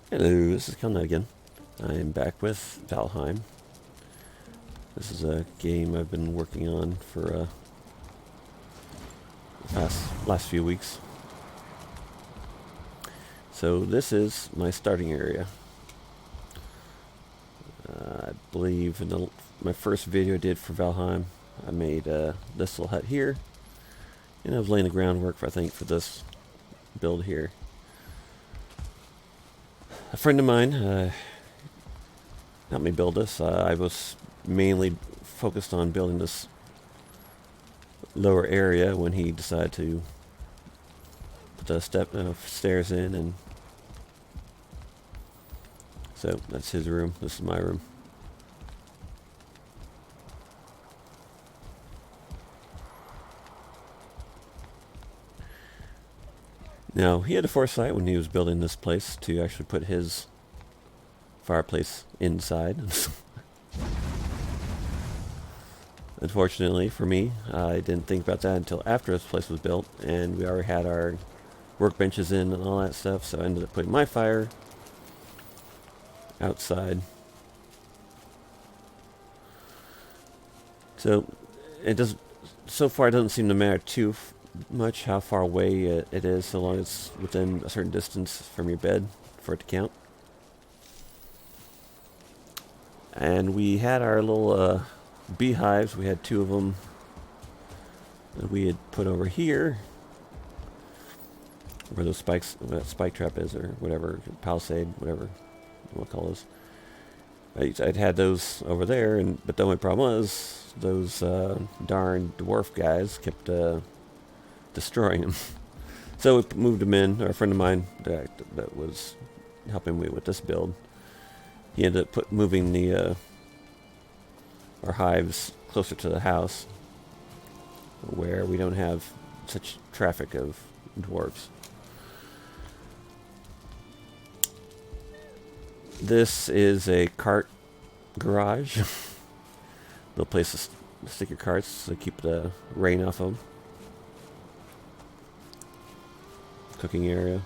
Hello, this is Kelna again. I'm back with Valheim. This is a game I've been working on for the last few weeks. So this is my starting area. I believe in my first video I did for Valheim, I made this little hut here, and I was laying the groundwork for this build here. A friend of mine helped me build this. I was mainly focused on building this lower area when he decided to put the stairs in, and so that's his room. This is my room. Now, he had a foresight when he was building this place to actually put his fireplace inside. Unfortunately for me, I didn't think about that until after this place was built, and we already had our workbenches in and all that stuff, so I ended up putting my fire outside. So so far it doesn't seem to matter too much how far away it is, so long as it's within a certain distance from your bed for it to count. And we had our little beehives. We had two of them that we had put over here, where those spikes, where that spike trap is, or whatever, palisade, whatever you want to call those. I'd had those over there, but the only problem was those darn dwarf guys kept destroying them. So we moved them in. Our friend of mine that was helping me with this build, he ended up moving our hives closer to the house, where we don't have such traffic of dwarves. This is a cart garage. Little place to stick your carts to keep the rain off them. Cooking area.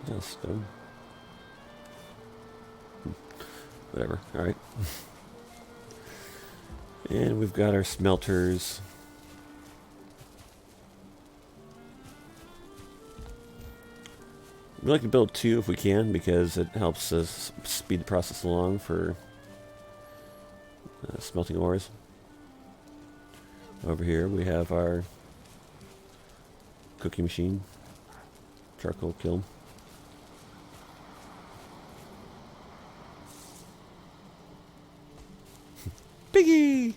That's stone. Whatever. Alright. And we've got our smelters. We like to build two if we can, because it helps us speed the process along for smelting ores. Over here we have our cooking machine, charcoal kiln. Piggy!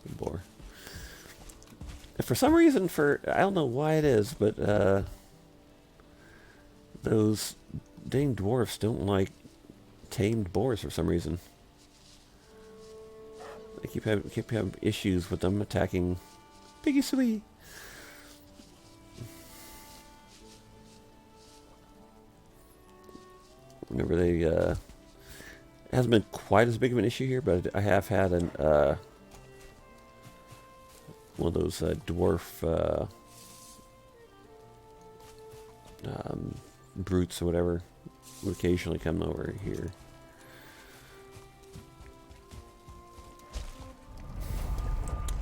Good boar. And for some reason, I don't know why it is, but those dang dwarfs don't like tamed boars for some reason. I keep having issues with them attacking Piggy Sweet. Whenever they, it hasn't been quite as big of an issue here, but I have had one of those dwarf brutes or whatever would occasionally come over here.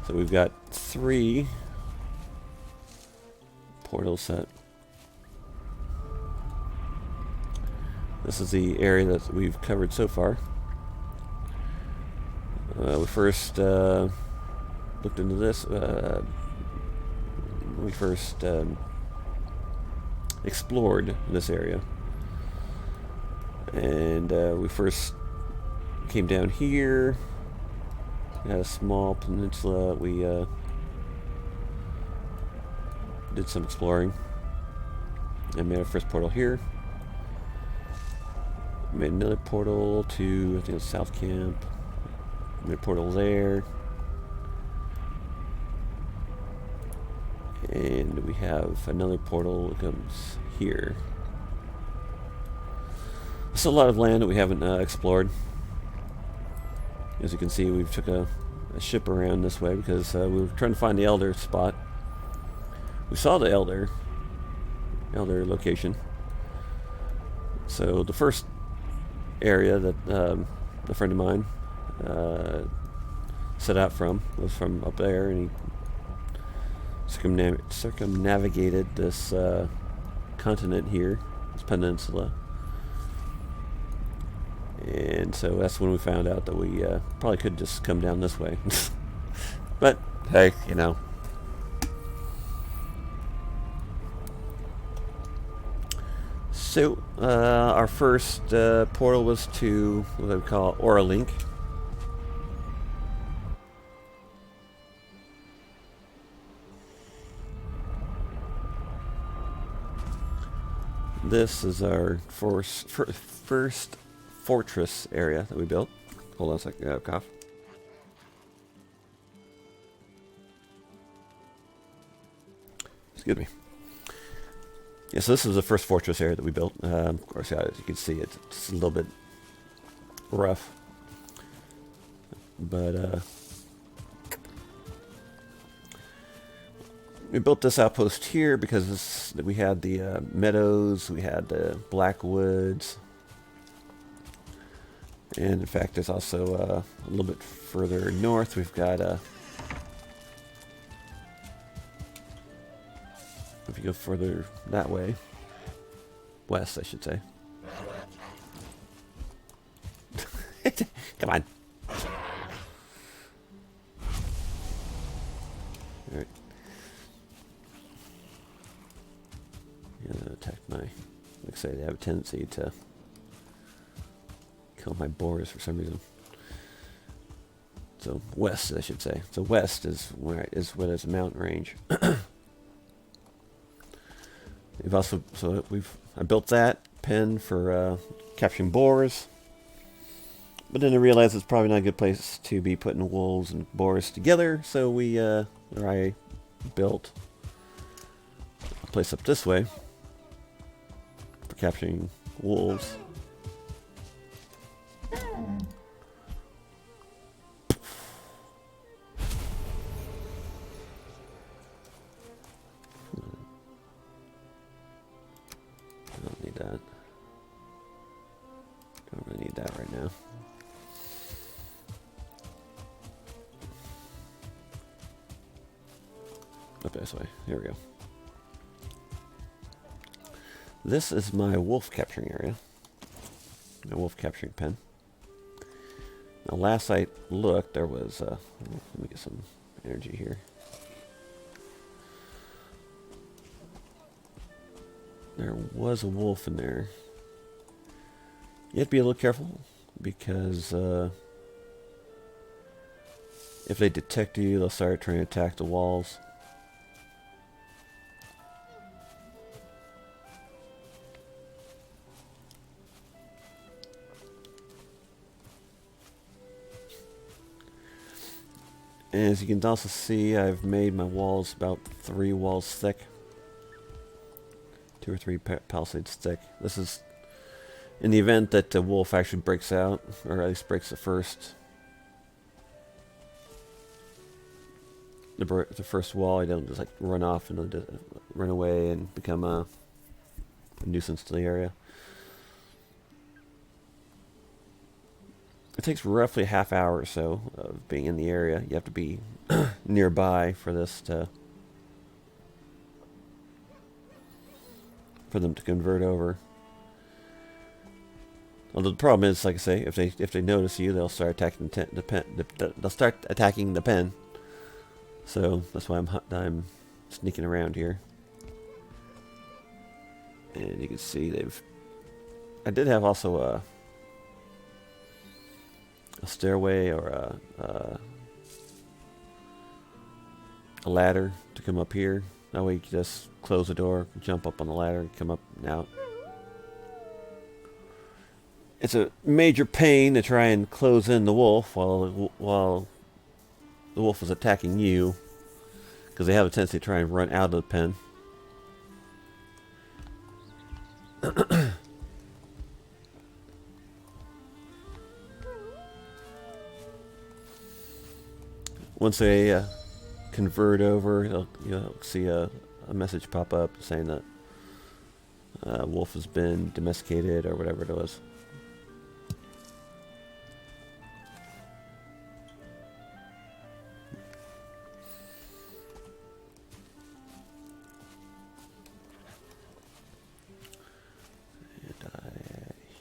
So we've got 3 portals set. This is the area that we've covered so far. We first looked into this. We first explored this area. And we first came down here. We had a small peninsula. We did some exploring and made our first portal here. Made another portal to, I think it was South Camp. Made a portal there. And we have another portal that comes here. There's a lot of land that we haven't explored. As you can see, we've took a a ship around this way because we were trying to find the elder spot. We saw the elder location. So the first area that a friend of mine set out from was from up there, and he circumnavigated this continent here, this peninsula. And so that's when we found out that we probably could just come down this way. But hey, you know. So our first portal was to what we call Auralink. This is our first fortress area that we built. Hold on a second, cough. Excuse me. Yeah, so this is the first fortress area that we built. Of course, yeah, as you can see, it's a little bit rough. But we built this outpost here because we had the meadows, we had the black woods. And in fact, there's also a little bit further north, we've got if you go further that way, west, I should say. Come on. Alright. I'm gonna attack my, like I say, they have a tendency to kill my boars for some reason. So west, I should say. So west is where there's a mountain range. I built that pen for capturing boars, but then I realized it's probably not a good place to be putting wolves and boars together. So I built a place up this way for capturing wolves. That. Don't really need that right now. Up this way. Here we go. This is my wolf capturing area. My wolf capturing pen. Now, last I looked, there was. Let me get some energy here. There was a wolf in there. You have to be a little careful because if they detect you, they'll start trying to attack the walls. And as you can also see, I've made my walls about 3 walls thick. 2 or 3 palisades thick. This is in the event that the wolf actually breaks out, or at least breaks the first wall. I don't just like run off and run away and become a nuisance to the area. It takes roughly a half hour or so of being in the area. You have to be nearby for them to convert over. Although the problem is, like I say, if they notice you, they'll start attacking the pen. They'll start attacking the pen. So that's why I'm sneaking around here. And you can see I did have also a stairway or a ladder to come up here. That way you can just close the door, jump up on the ladder, and come up and out. It's a major pain to try and close in the wolf while the wolf is attacking you, because they have a tendency to try and run out of the pen. once they convert over, you'll see a message pop up saying that wolf has been domesticated or whatever it was.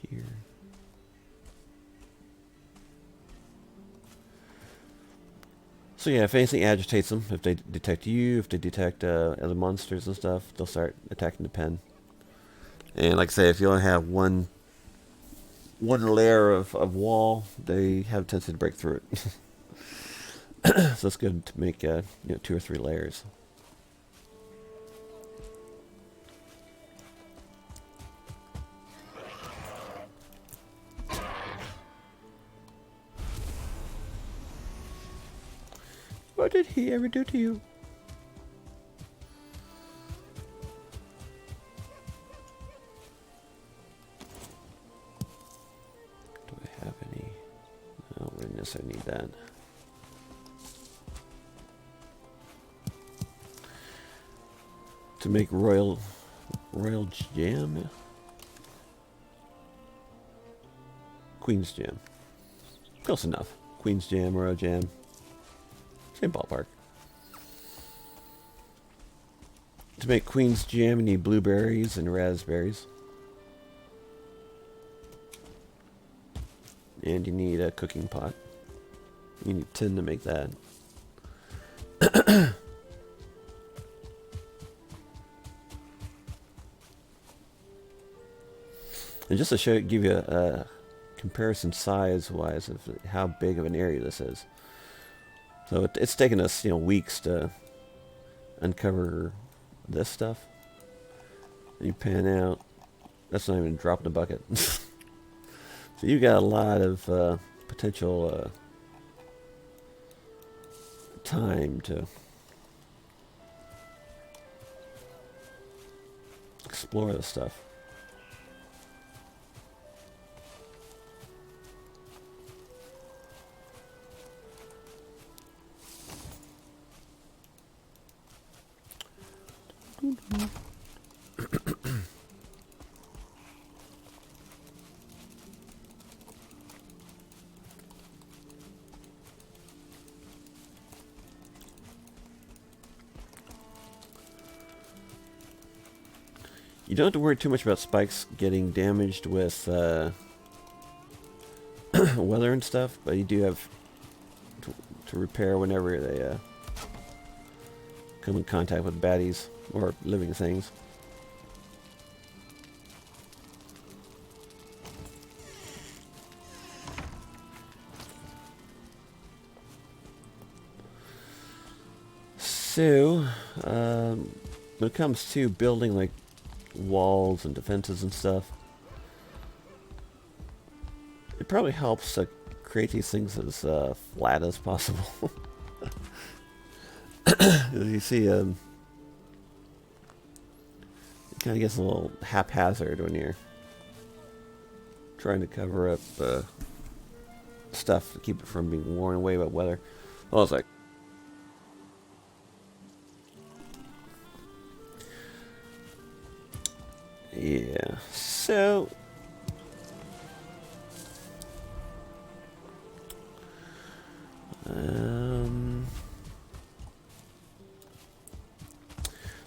Here. So yeah, if anything agitates them, if they detect you, if they detect other monsters and stuff, they'll start attacking the pen. And like I say, if you only have one layer of wall, they have a tendency to break through it. So it's good to make 2 or 3 layers. What did he ever do to you? Do I have any? Oh, we didn't necessarily need that. To make royal jam? Queen's jam. Close enough. Queen's jam, royal jam. Same ballpark. To make Queen's jam, you need blueberries and raspberries. And you need a cooking pot. You need tin to make that. And just to give you a comparison size-wise of how big of an area this is. So it's taken us, weeks to uncover this stuff. And you pan out. That's not even a drop in the bucket. So you got a lot of potential time to explore this stuff. You don't have to worry too much about spikes getting damaged with weather and stuff, but you do have to repair whenever they come in contact with baddies or living things. So, when it comes to building like walls and defenses and stuff, it probably helps to create these things as flat as possible. You see, it kind of gets a little haphazard when you're trying to cover up stuff to keep it from being worn away by weather. Well, it's like, yeah. So,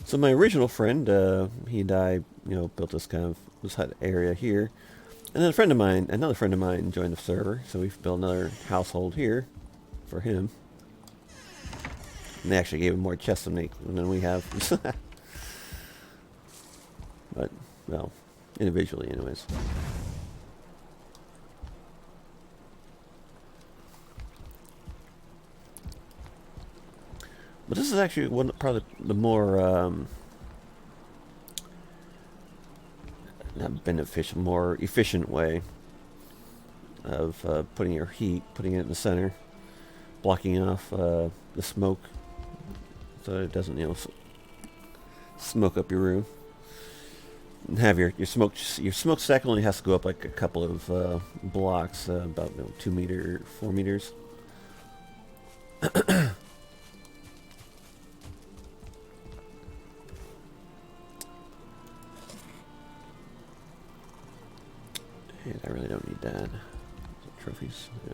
so my original friend, he and I, built this kind of this hut area here, and then another friend of mine, joined the server. So we've built another household here for him. And they actually gave him more chests than we have. But, well, individually, anyways. But this is actually probably the more not beneficial, more efficient way of putting your heat, putting it in the center, blocking off the smoke, so that it doesn't, smoke up your room. And have your smokestack only has to go up like a couple of blocks, about 2 meter, 4 meters. done. Trophies? Yeah.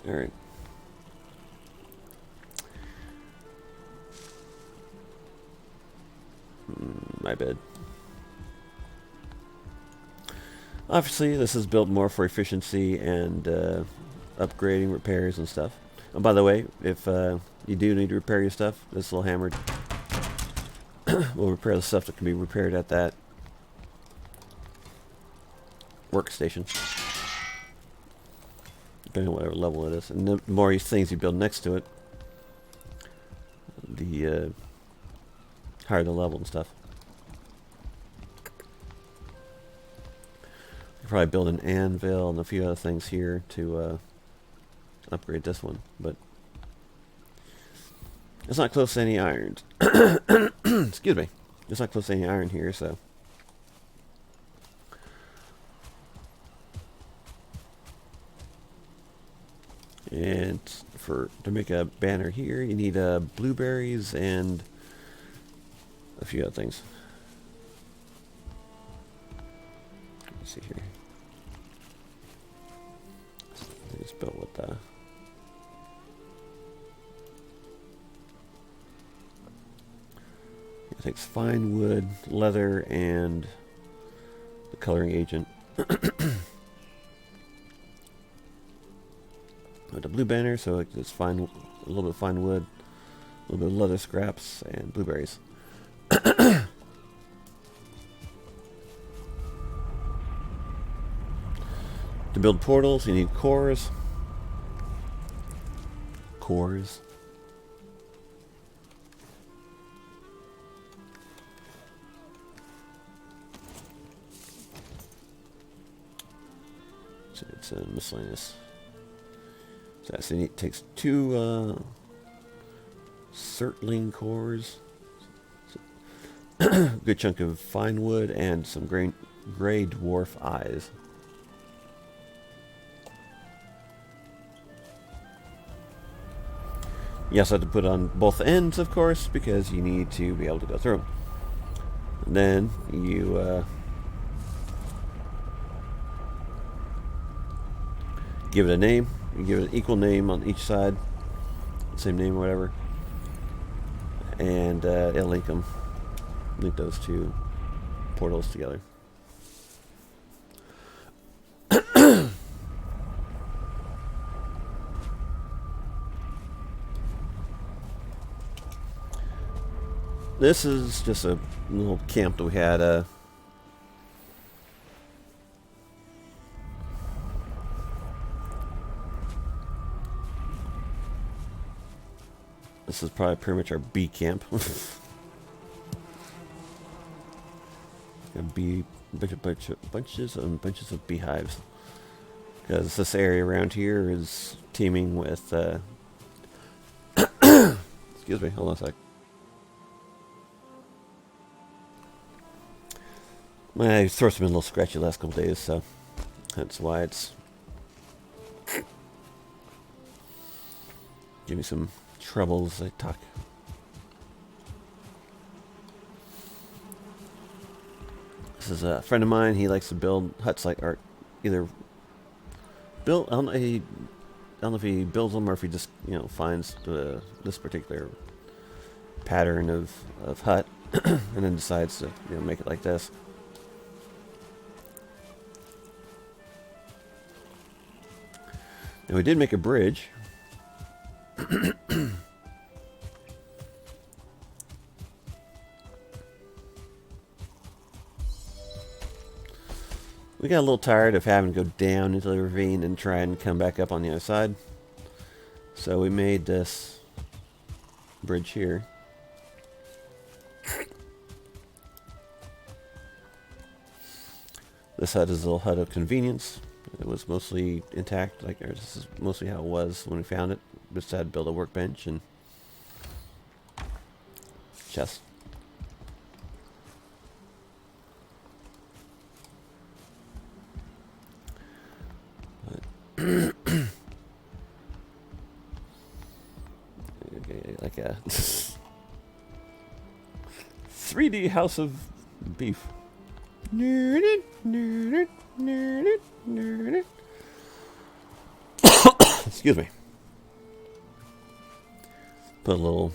Alright. My bad. Obviously, this is built more for efficiency and upgrading, repairs, and stuff. And by the way, if you do need to repair your stuff, this little hammer will repair the stuff that can be repaired at that workstation, depending on whatever level it is. And the more things you build next to it, the higher the level and stuff. You probably build an anvil and a few other things here to upgrade this one, but it's not close to any iron. Excuse me. It's not close to any iron here, so. And to make a banner here, you need blueberries and a few other things. Let's see here. It's built with it takes fine wood, leather, and the coloring agent. With a blue banner, so it's fine, a little bit of fine wood, a little bit of leather scraps, and blueberries. To build portals, you need cores. Cores. So it's miscellaneous. So it takes 2 Certling cores, good chunk of fine wood, and some gray dwarf eyes. You also have to put on both ends, of course, because you need to be able to go through them. And then you give it a name. You give it an equal name on each side, same name or whatever, and it'll link those two portals together. This is just a little camp that we had. This is probably pretty much our bee camp. bunches of beehives. Because this area around here is teeming with. Excuse me, hold on a sec. My throat's been a little scratchy the last couple days, so that's why it's give me some troubles. I talk. This is a friend of mine. He likes to build huts like art. Either build. I don't know if he builds them or if he just finds this particular pattern of hut and then decides to make it like this. And we did make a bridge. We got a little tired of having to go down into the ravine and try and come back up on the other side. So we made this bridge here. This hut is a little hut of convenience. It was mostly intact, this is mostly how it was when we found it. Just had to build a workbench and chest. Like a 3D house of beef. Excuse me. Put a little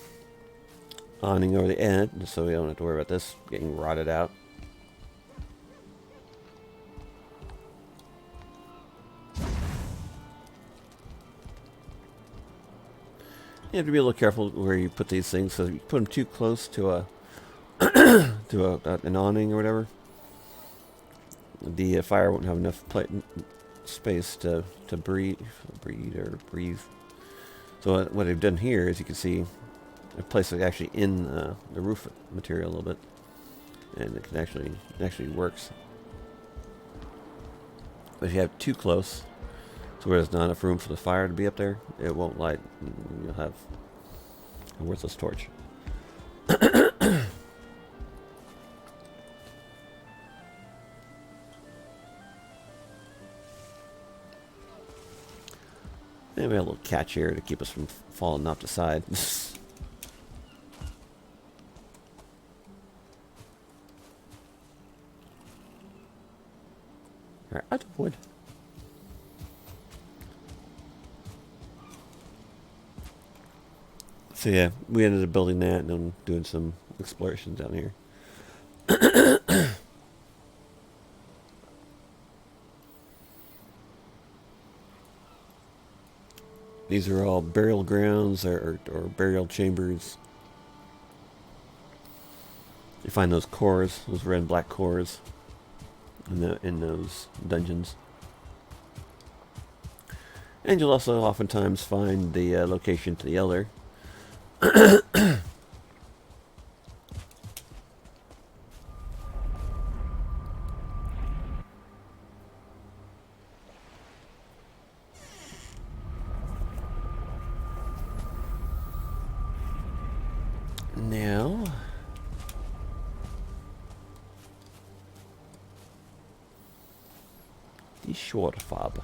awning over the end so we don't have to worry about this getting rotted out. You have to be a little careful where you put these things. So if you put them too close to a an awning or whatever, the fire won't have enough space to breathe. So what they've done here is you can see a place that's actually in the roof material a little bit, and it can actually works. But if you have too close to where there's not enough room for the fire to be up there, it won't light. And you'll have a worthless torch. And we have a little catch here to keep us from falling off the side. Alright, out of wood. So yeah, we ended up building that and then doing some explorations down here. These are all burial grounds or burial chambers. You find those cores, those red and black cores, in those dungeons. And you'll also oftentimes find the location to the Elder. Now, the short fob.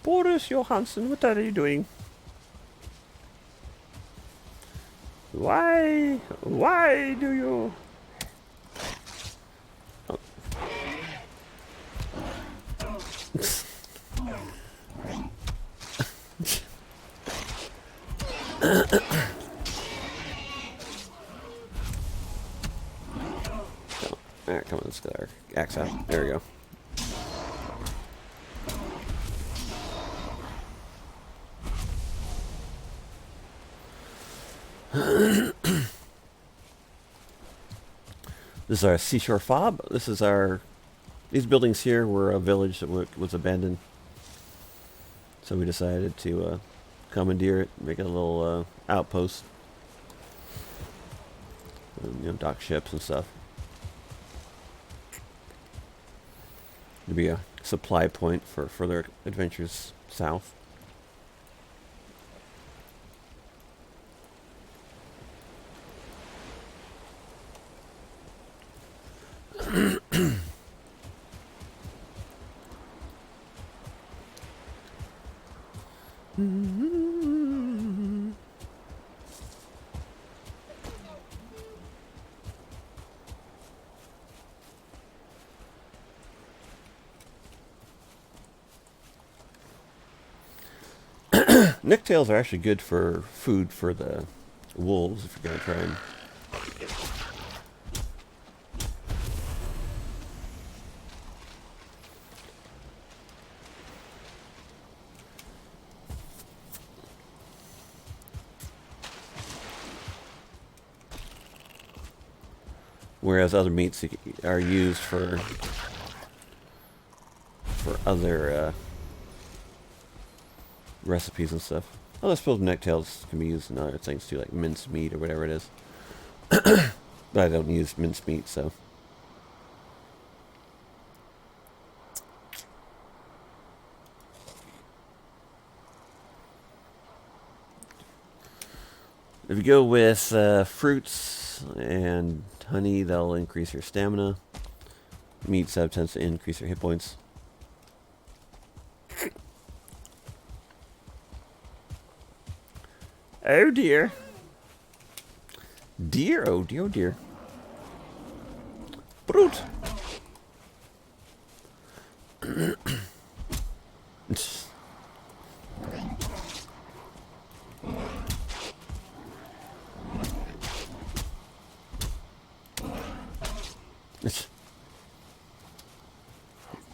Boris Johansson, what are you doing? Why do you... Oh. Alright, come on, let's get our axe out. There we go. This is our seashore fob. This is our... These buildings here were a village that was abandoned. So we decided to commandeer it, make it a little outpost. And, dock ships and stuff. To be a supply point for further adventures south. Necktails are actually good for food for the wolves if you're going to try and... Whereas other meats are used for other recipes and stuff. Although I suppose necktails can be used in other things too, like minced meat or whatever it is. But I don't use minced meat, so... If you go with fruits and honey, that'll increase your stamina. Meat sub tends to increase your hit points. Oh dear. Dear, oh dear, oh dear. Brute.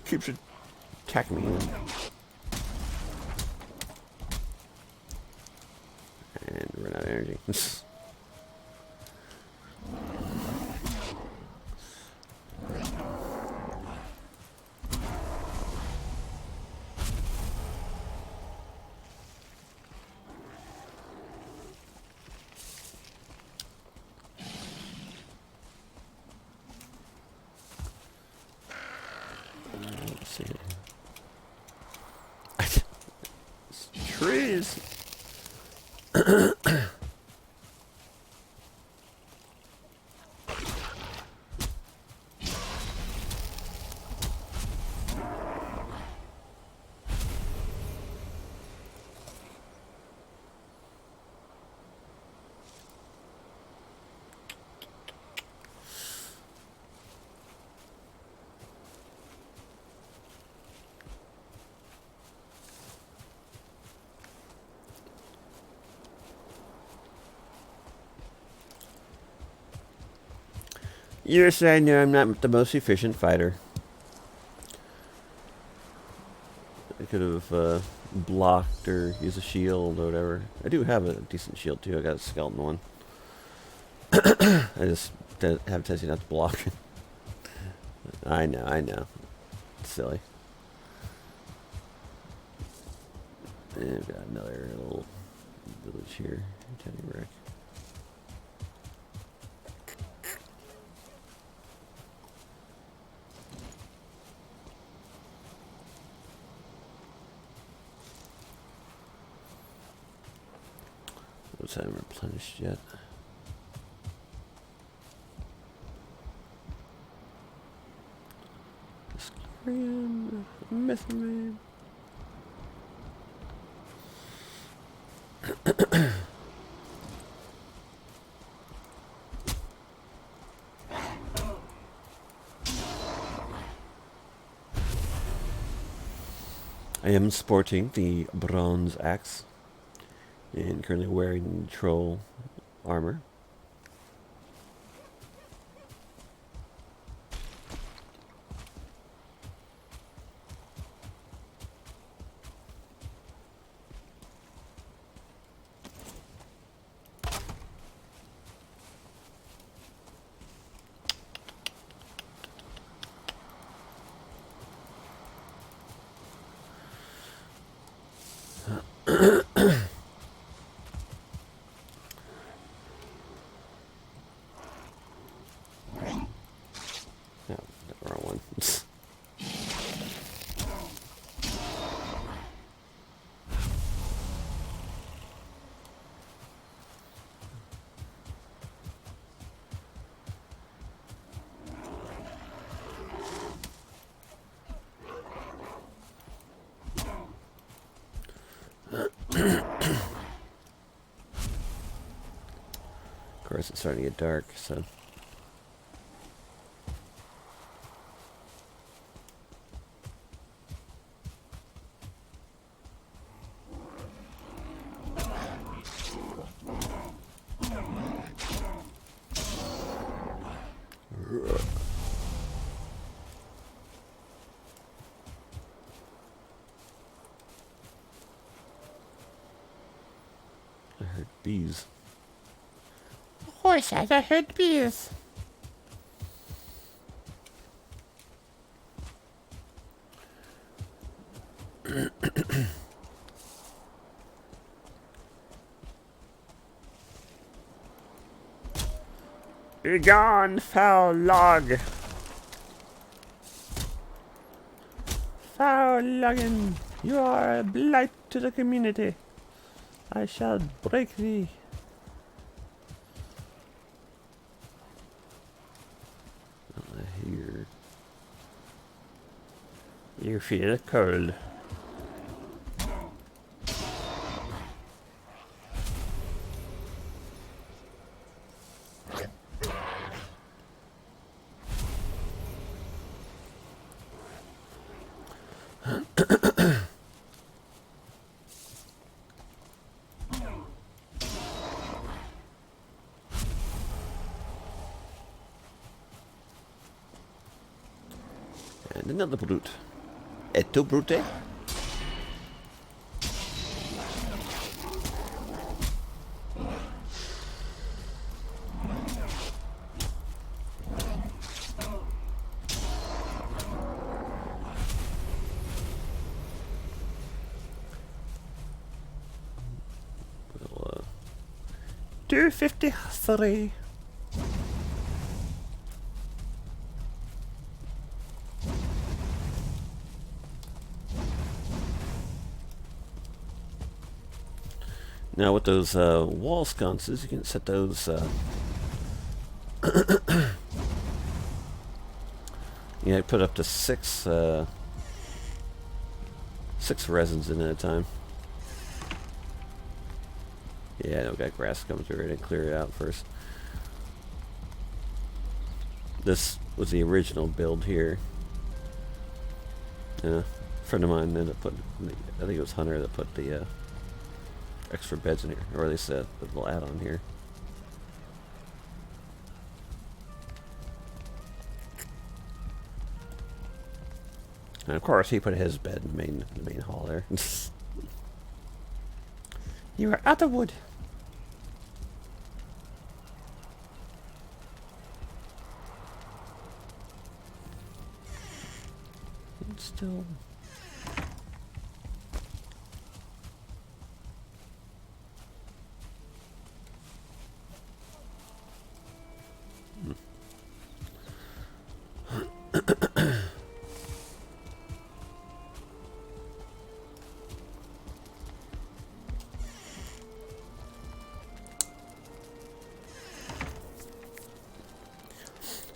Keeps attacking me. And run out of energy. Let's see. Trees. Yes, I know I'm not the most efficient fighter. I could have blocked or used a shield or whatever. I do have a decent shield too. I got a skeleton one. I just have a tendency not to block. I know. It's silly. And we've got another little village here. Tiny wreck. Those haven't replenished yet. Scram, methane. I am sporting the bronze axe and currently wearing troll armor. No, the wrong one. Of course, it's starting to get dark, so. I heard bees. Horse, I heard bees. Begone, foul log! Foul loggin! You are a blight to the community. I shall break thee. Here. You feel cold. And another brute. Etto brute? Well, 253. Now with those wall sconces, you can set those. Yeah, put up to six resins in at a time. Yeah, I know, got grass coming through. I didn't clear it out first. This was the original build here. A friend of mine ended up putting, I think it was Hunter that put the extra beds in here, or at least the little add-on here. And of course, he put his bed in the main hall there. You are out of wood. It's still.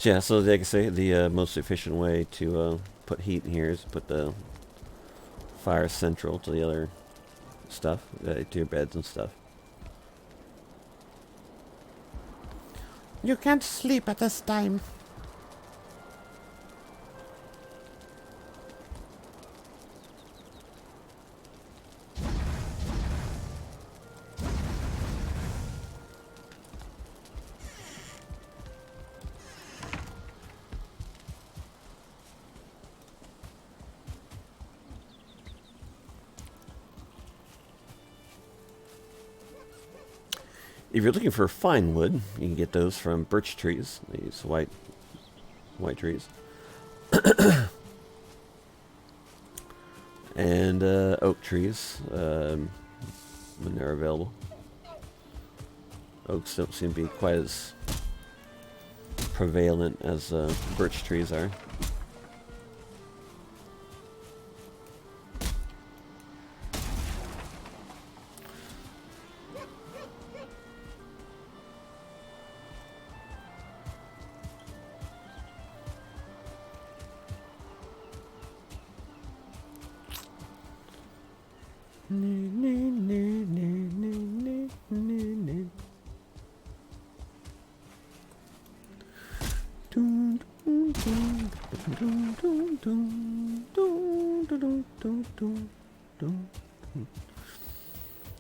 Yeah, so like I say, the most efficient way to put heat in here is put the fire central to the other stuff, to your beds and stuff. You can't sleep at this time. If you're looking for fine wood, you can get those from birch trees. These white trees, and oak trees when they're available. Oaks don't seem to be quite as prevalent as birch trees are.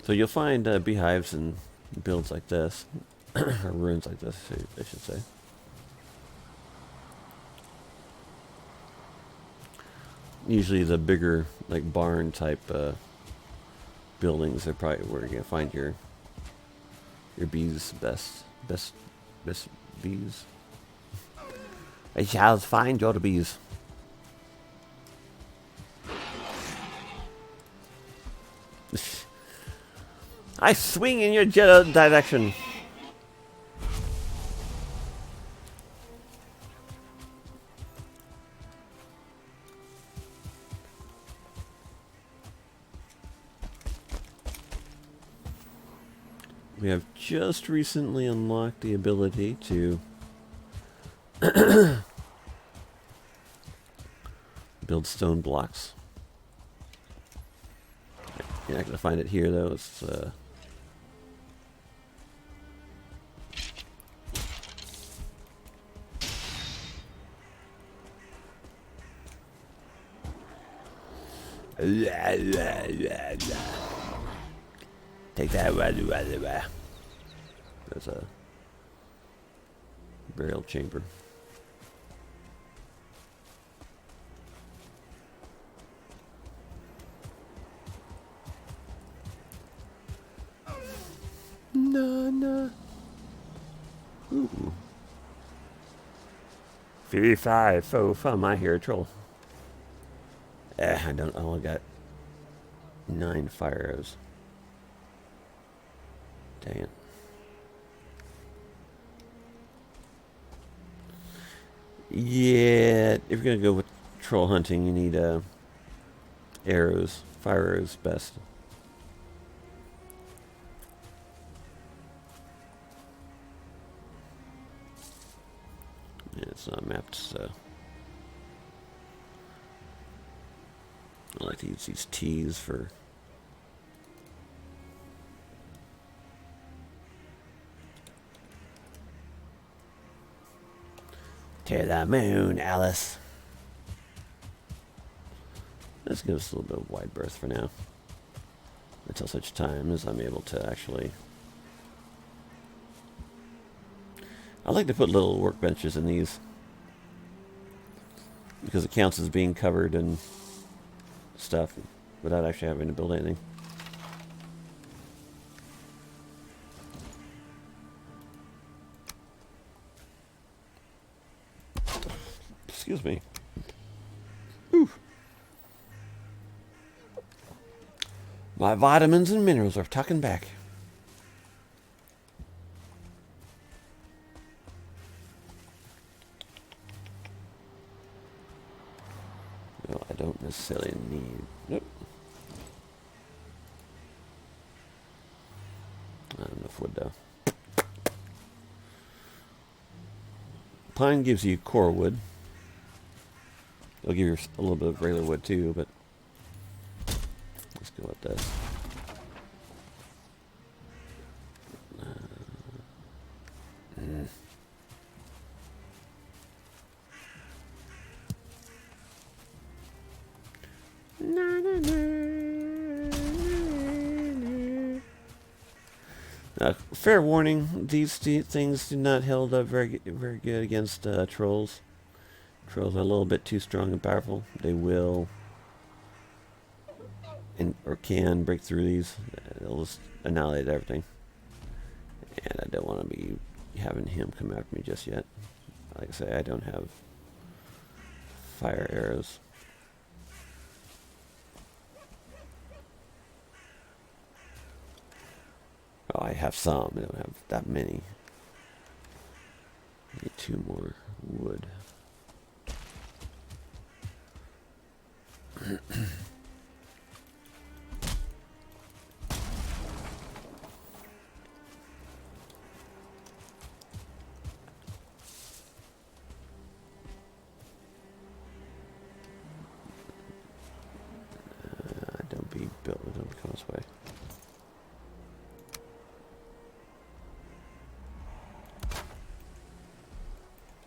So you'll find beehives and builds like this, or ruins like this, I should say. Usually the bigger, like barn type buildings are probably where you're gonna find your bees best bees. I shall find your bees. I swing in your general direction. We have just recently unlocked the ability to build stone blocks. You're not going to find it here, though. It's take that. There's a burial chamber. No. Ooh. 55. So fun. I hear a troll. I don't. I only got 9 fire arrows. Dang it. Yeah, if you're gonna go with troll hunting, you need arrows. Fire arrows best. Yeah, it's not mapped, so I like to use these T's for. To the moon, Alice. Let's give us a little bit of wide berth for now. Until such time as I'm able to actually... I like to put little workbenches in these. Because it counts as being covered and stuff without actually having to build anything. Excuse me. Whew. My vitamins and minerals are tucking back. Well, I don't necessarily need... Nope. Not enough wood, though. Pine gives you core wood. It'll give you a little bit of regular wood too, but let's go with this. Fair warning: these things do not hold up very good against trolls. Trolls are a little bit too strong and powerful. They will or can break through these. They'll just annihilate everything. And I don't want to be having him come after me just yet. Like I say, I don't have fire arrows. Oh, I have some. I don't have that many. I need 2 more wood. Don't be built. Don't be coming this way.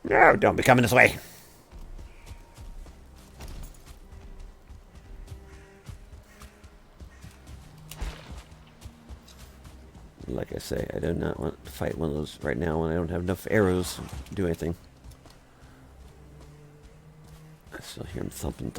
No, don't be coming this way. Like I say, I do not want to fight one of those right now when I don't have enough arrows to do anything. I still hear him thumping.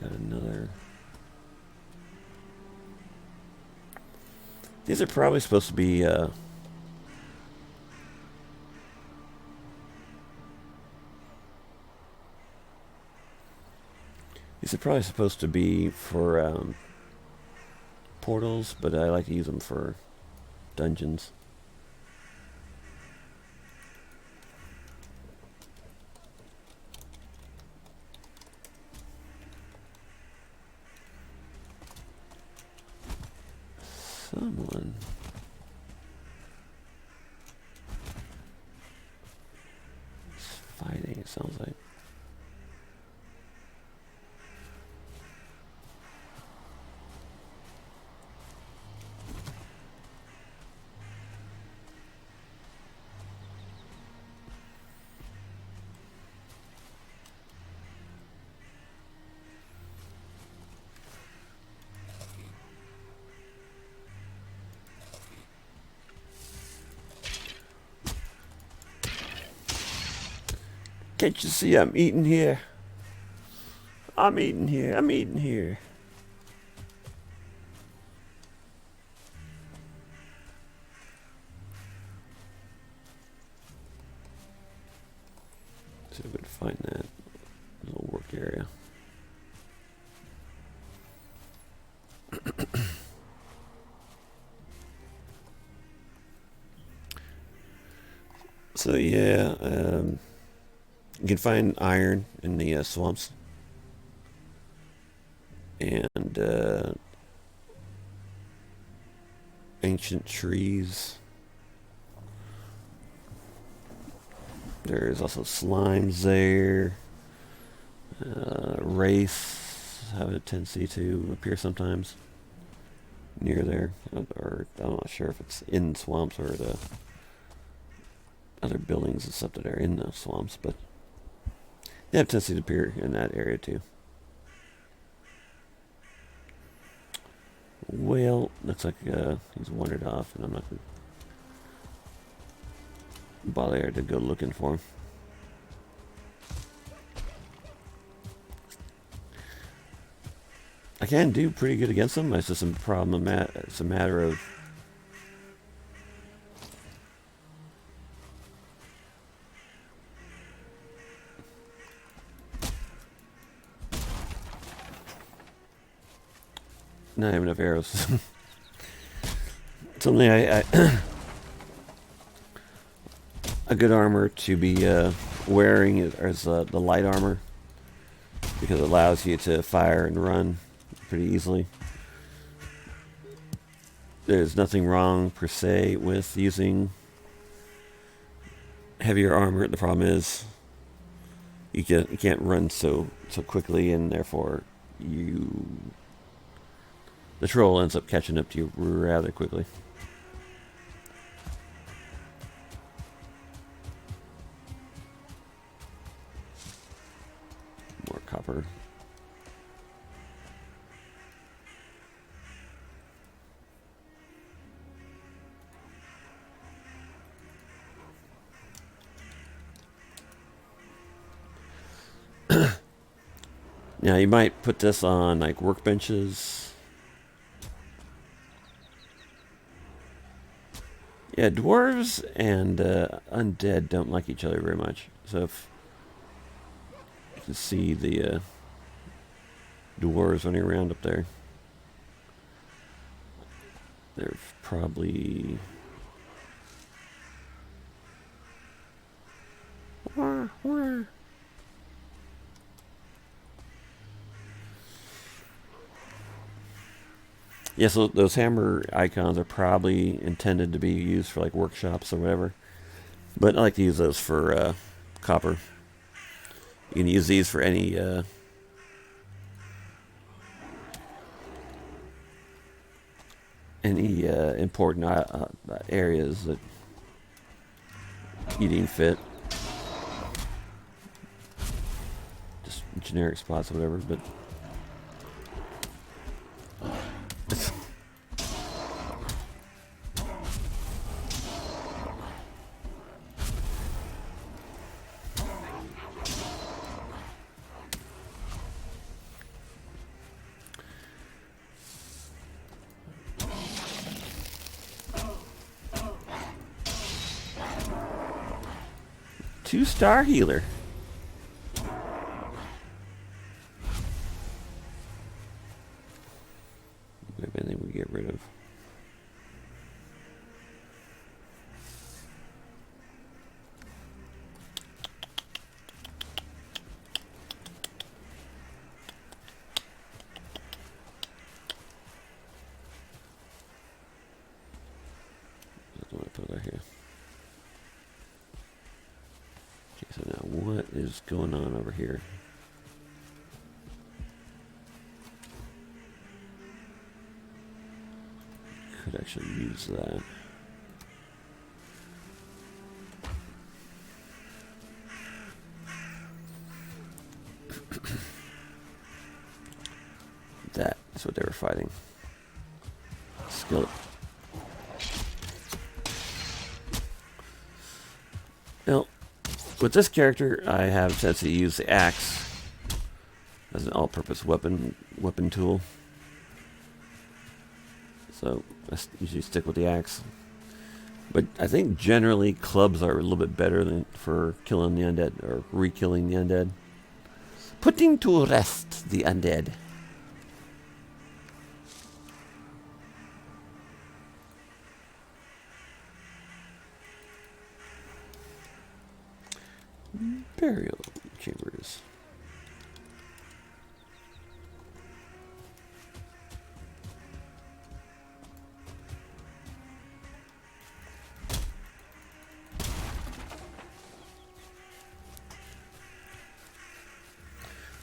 Got another. These are probably supposed to be for portals, but I like to use them for dungeons. Someone. Is fighting, it sounds like. Can't you see I'm eating here? I'm eating here. I'm eating here. See if we can find that little work area. So yeah, you can find iron in the swamps, and ancient trees. There's also slimes there. Wraiths have a tendency to appear sometimes near there, or I'm not sure if it's in swamps or the other buildings and stuff that are in the swamps, but they have a tendency to appear in that area too. Well, looks like he's wandered off, and I'm not going to bother to go looking for him. I can do pretty good against them. It's just a problem. It's a matter of not having enough arrows. Something I a good armor to be wearing is the light armor, because it allows you to fire and run pretty easily. There's nothing wrong per se with using heavier armor. The problem is you can't run so quickly, and therefore the troll ends up catching up to you rather quickly. More copper. Now you might put this on like workbenches. Yeah, dwarves and undead don't like each other very much. So if you can see the dwarves running around up there, they're probably yeah, so those hammer icons are probably intended to be used for like workshops or whatever. But I like to use those for copper. You can use these for any important areas that you deem fit. Just generic spots or whatever, but two-star healer. Maybe anything we get rid of. is going on over here? Could actually use that. That's what they were fighting. Skillet. Well, with this character, I have a chance to use the axe as an all-purpose weapon tool. So I usually stick with the axe. But I think generally clubs are a little bit better than for killing the undead or re-killing the undead. Putting to rest the undead. Burial chambers.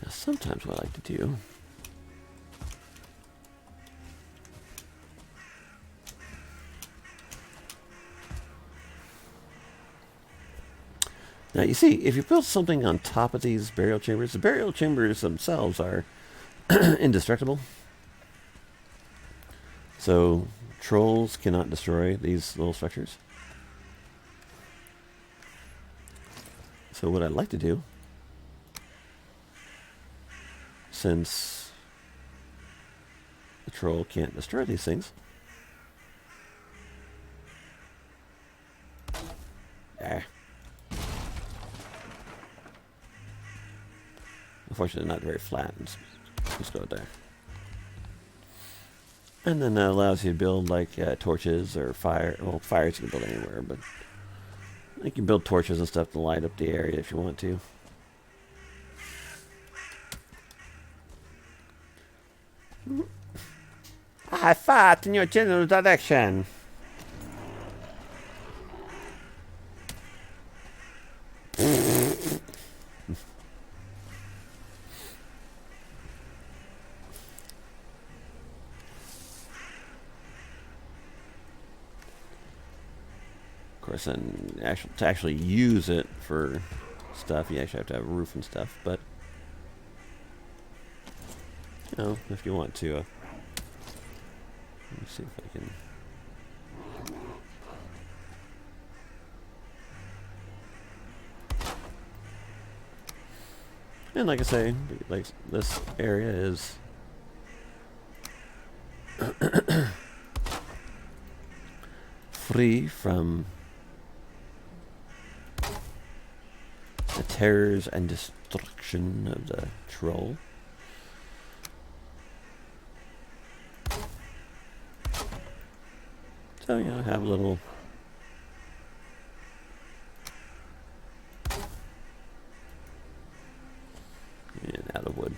Now, sometimes what I like to do now, you see, if you build something on top of these burial chambers, the burial chambers themselves are indestructible. So, trolls cannot destroy these little structures. So what I'd like to do, since the troll can't destroy these things, unfortunately not very flat. Let's go there. And then that allows you to build like torches or fire. Well, fires you can build anywhere, but you can build torches and stuff to light up the area if you want to. I fought in your general direction. Of course, and to actually use it for stuff, you actually have to have a roof and stuff. But you know, if you want to, let me see if I can. And like I say, like this area is free from the terrors and destruction of the troll. So, you know, have a little and out of wood.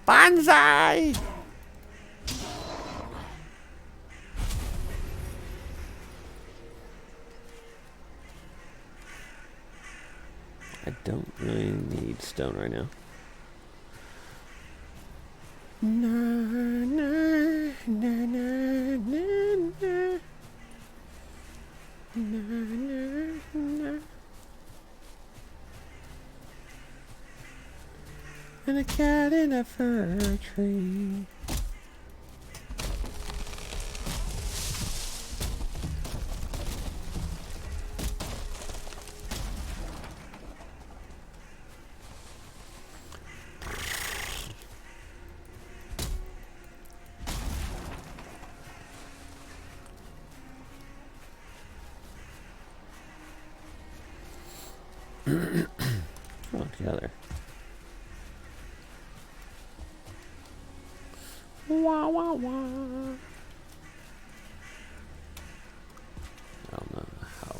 Banzai! I don't really need stone right now. Na, na, na, na, na, na. Na, na, na. And a cat in a fir tree. Come on, together. Wah, wah, wah. I don't know how.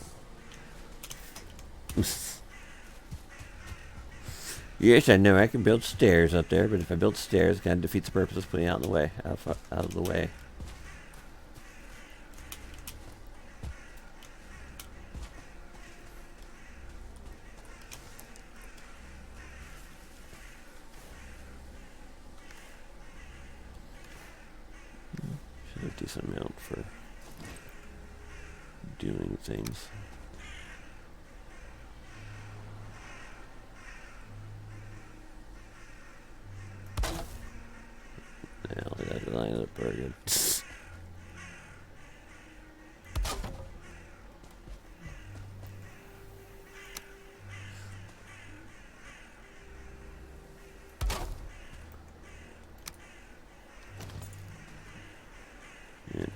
Yes, I know I can build stairs up there, but if I build stairs, it kind of defeats the purpose of putting it out in the way, out of the way. Should have a decent amount for doing things. Now that line up very good. It's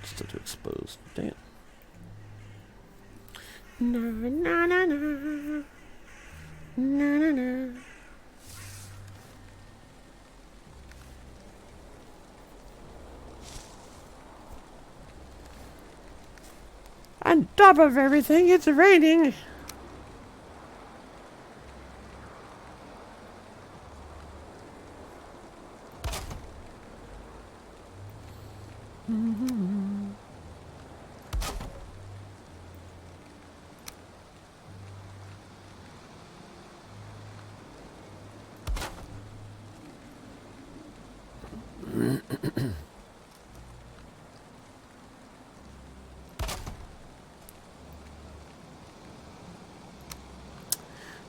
still too exposed. Dang it. Na na na na. Na na na. On top of everything, it's raining.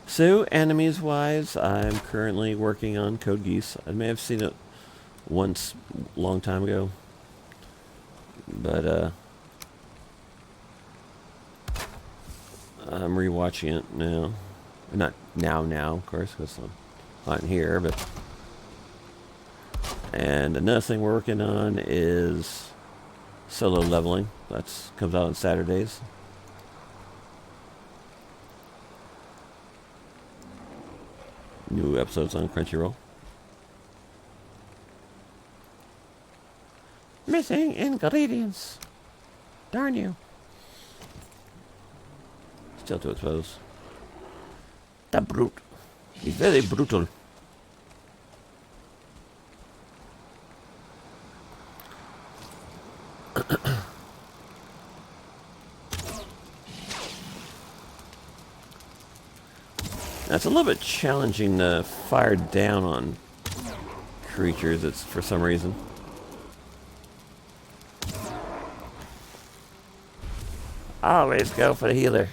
So, enemies wise, I'm currently working on Code Geass. I may have seen it once a long time ago. But, I'm rewatching it now. Not now, of course, because I'm not here, but... And another thing we're working on is solo leveling. That's comes out on Saturdays. New episodes on Crunchyroll. Missing ingredients. Darn you. Still too exposed. The brute. He's very brutal. It's a little bit challenging to fire down on creatures. It's for some reason. Always go for the healer.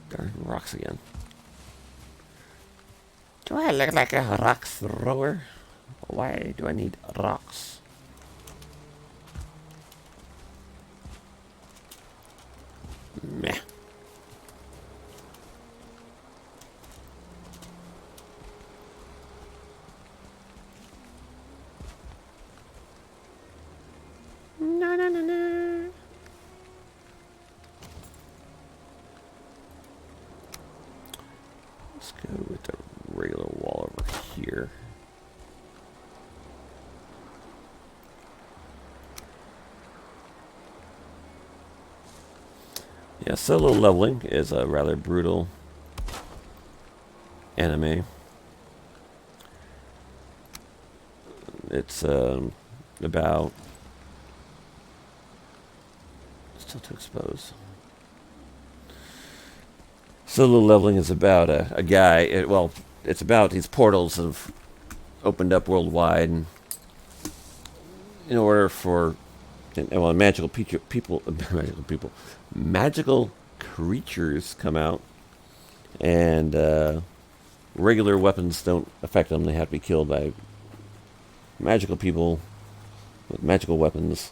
Darn rocks again. Do I look like a rock thrower? Why do I need rocks? Meh. No, no, no, no. Let's go with the regular wall over here. Yeah, solo leveling is a rather brutal anime. It's about... Still too exposed. Solo leveling is about a guy. It's about these portals that have opened up worldwide, and in order for magical magical creatures come out, and regular weapons don't affect them. They have to be killed by magical people with magical weapons.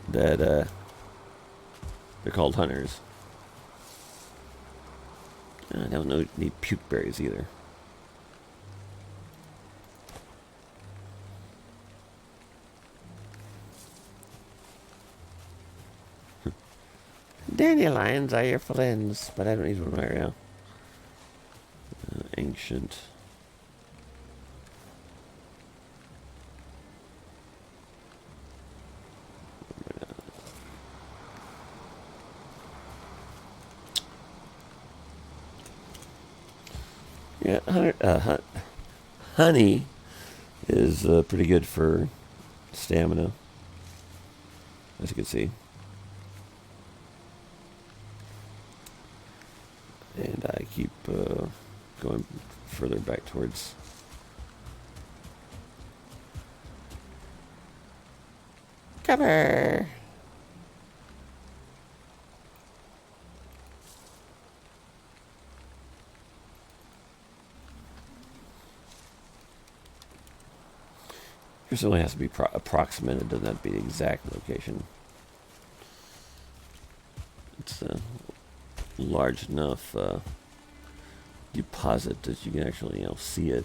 That they're called hunters. I don't know, need puke berries either. Dandelions are your friends, but I don't need one right now. Ancient. Yeah, honey is pretty good for stamina, as you can see. And I keep going further back towards cover. This only has to be approximate. It doesn't have to be the exact location. It's a large enough deposit that you can actually, see it.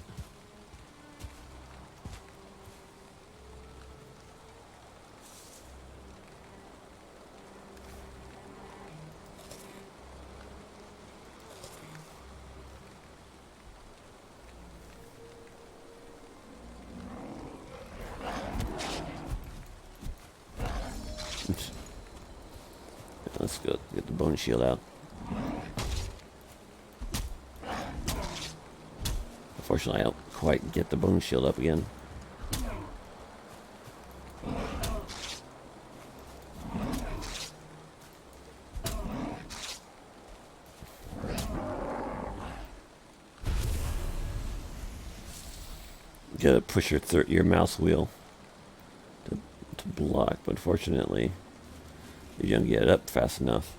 Let's go get the bone shield out. Unfortunately, I don't quite get the bone shield up again. You gotta push your mouse wheel to block, but unfortunately, you don't get it up fast enough.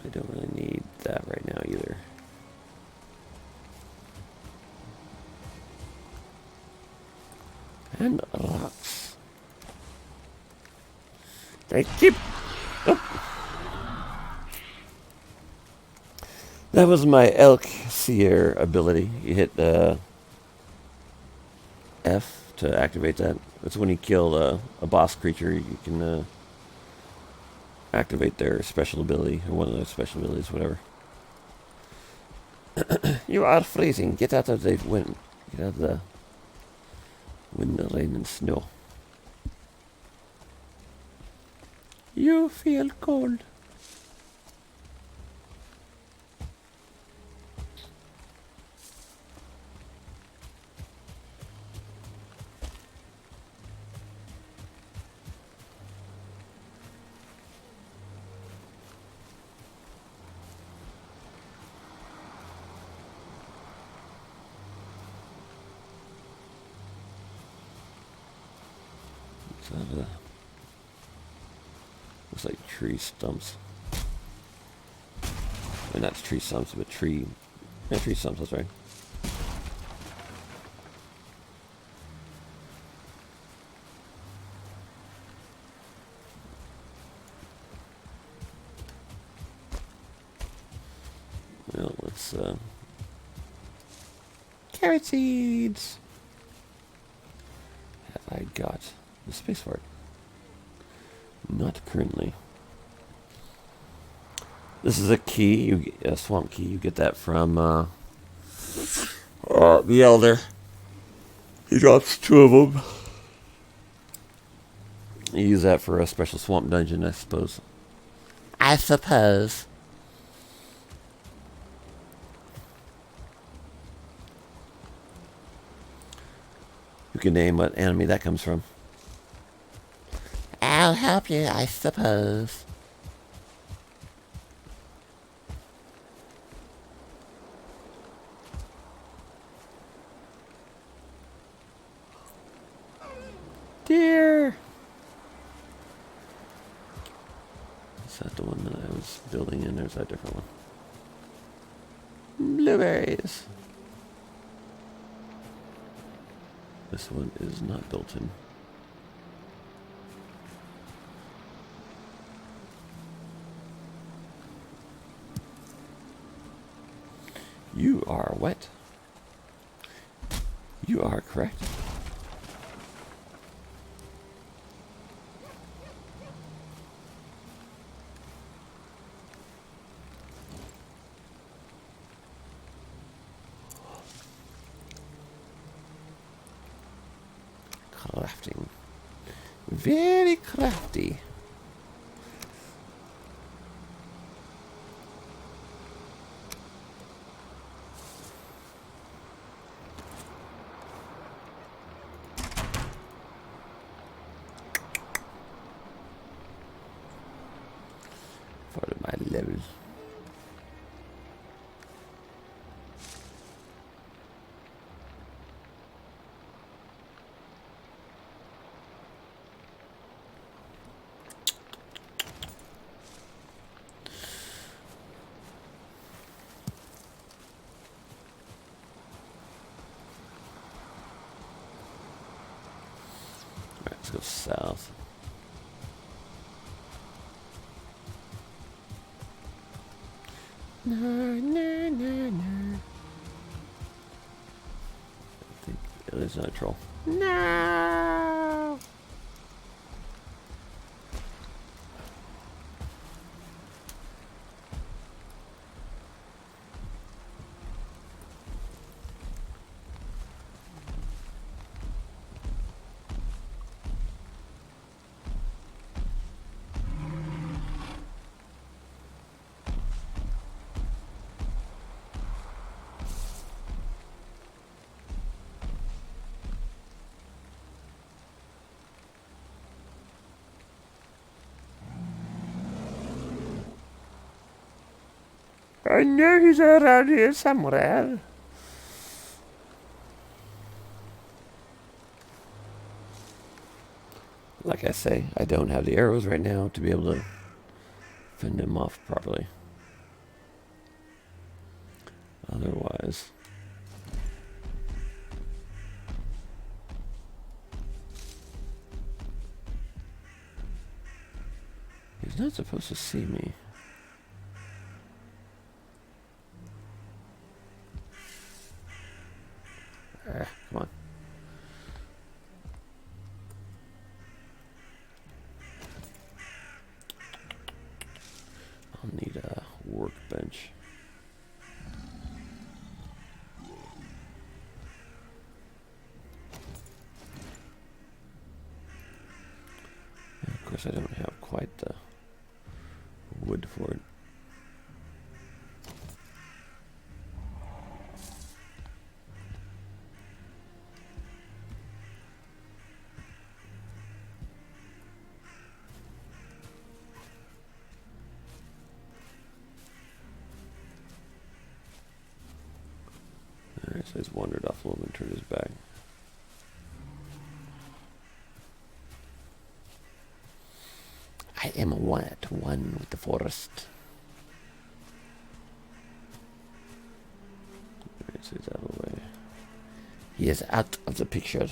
I don't really need that right now either. And rocks. They keep... Oh. That was my elk seer ability. You hit F to activate that. That's when you kill a boss creature. You can activate their special ability, or one of their special abilities, whatever. You are freezing. Get out of the wind. Get out of the wind, rain, and snow. You feel cold. Looks like tree stumps. Well, not tree stumps, but tree... Yeah, tree stumps, that's right. Well, let's... Carrot seeds! Have I got the space for it? Not currently. This is a key, a swamp key. You get that from the Elder. He drops 2 of them. You use that for a special swamp dungeon, I suppose. I suppose. You can name what enemy that comes from. I'll help you, I suppose. Deer! Is that the one that I was building in, or is that a different one? Blueberries! This one is not built in. You are wet. You are correct. crafting. Very crafty. For my level. Alright, let's go south. No, no, no, no. I think it's not a troll. No! I know he's around here somewhere. Like I say, I don't have the arrows right now to be able to fend him off properly. Otherwise... he's not supposed to see me. Come on. I'll need a workbench. And of course, I don't have quite the wood for it. Alright, so he's wandered off a little bit and turned his back. I am at one with the forest. Alright, so he's out of the way. He is out of the picture.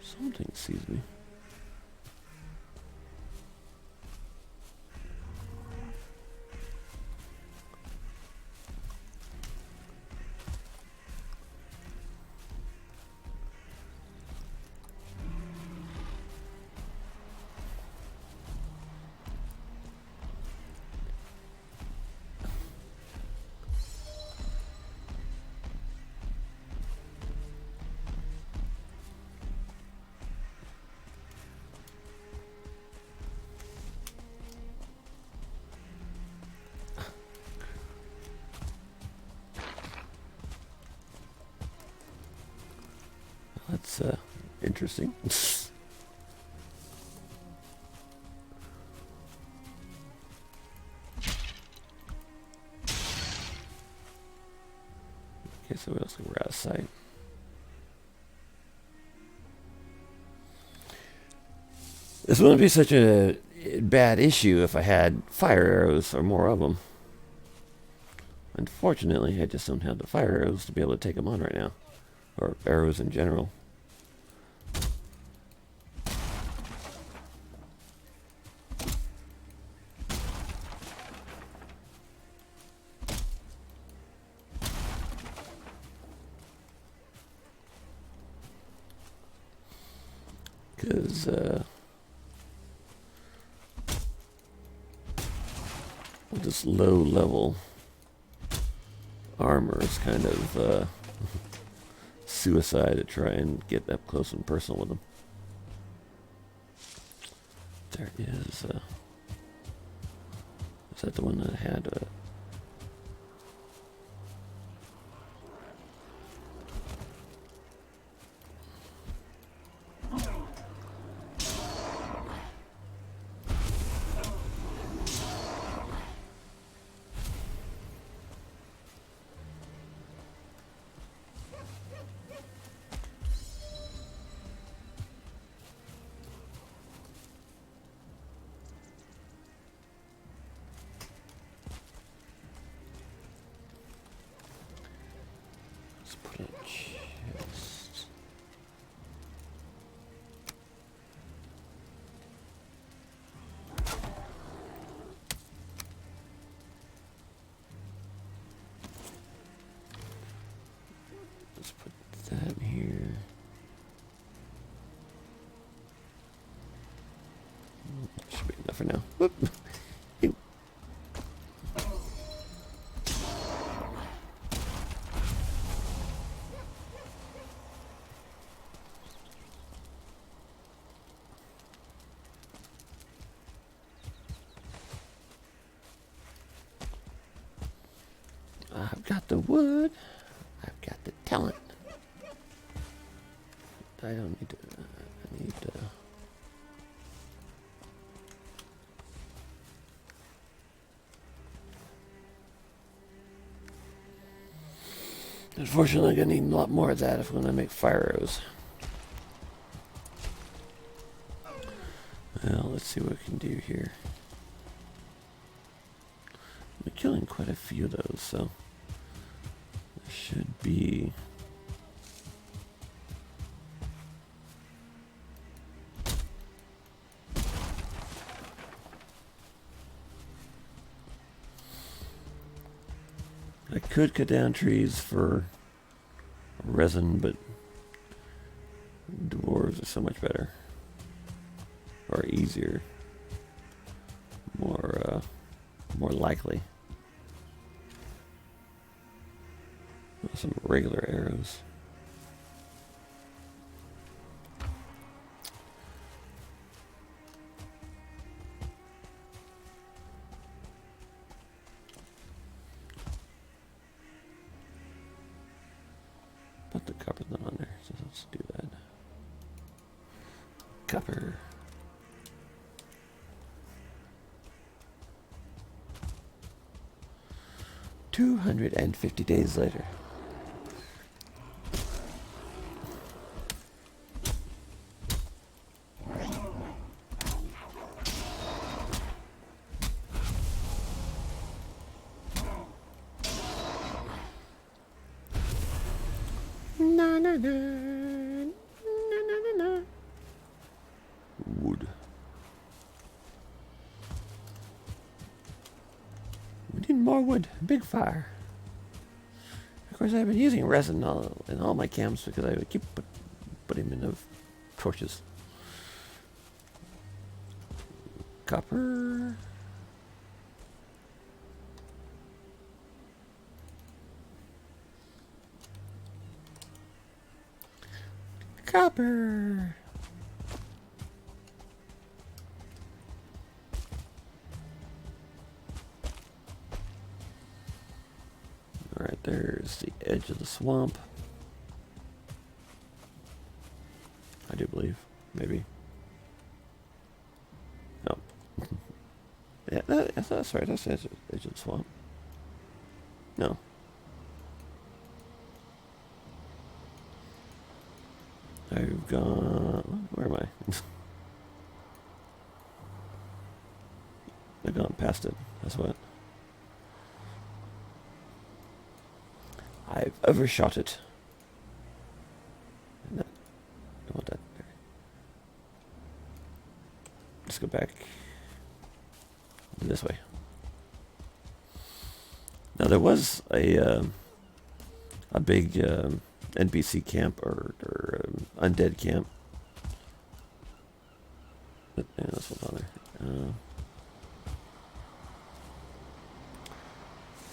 Something sees me. That's interesting. Okay, so what else? We're out of sight. This wouldn't be such a bad issue if I had fire arrows or more of them. Unfortunately, I just don't have the fire arrows to be able to take them on right now. Or arrows in general. Because with this low level armor is kind of suicide to try and get up close and personal with them. There is that the one that had let's put a chest. Let's put that in here. Should be enough for now. Whoop. Ew. I've got the wood. I've got the talent. I don't need to. I need to. Unfortunately, I'm gonna need a lot more of that if I'm gonna make fire arrows. Well, let's see what we can do here. I'm killing quite a few of those, so there should be. I could cut down trees for resin, but dwarves are so much better. Or easier. More likely. Some regular arrows. But the copper's not on there, so let's do that. Copper. $250 days later. Na na na na na na. Wood. We need more wood. Big fire. Of course, I've been using resin in all my camps because I would keep putting them in the torches. Copper. Copper. Alright, there's the edge of the swamp. I do believe. Maybe. No. Yeah, that's right. That's the edge of the swamp. No. I've gone... Where am I? I've gone past it. That's what. I've overshot it. No, I want that there. Let's go back this way. Now there was a big NPC camp or undead camp Yeah, that's what's on there.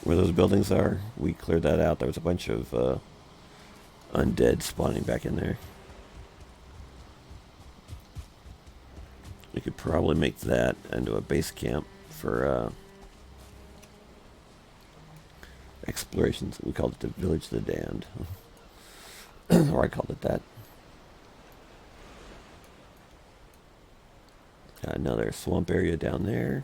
Where those buildings are, we cleared that out. There was a bunch of undead spawning back in there. We could probably make that into a base camp for explorations. We called it the Village of the Damned. Or I called it that. Got another swamp area down there.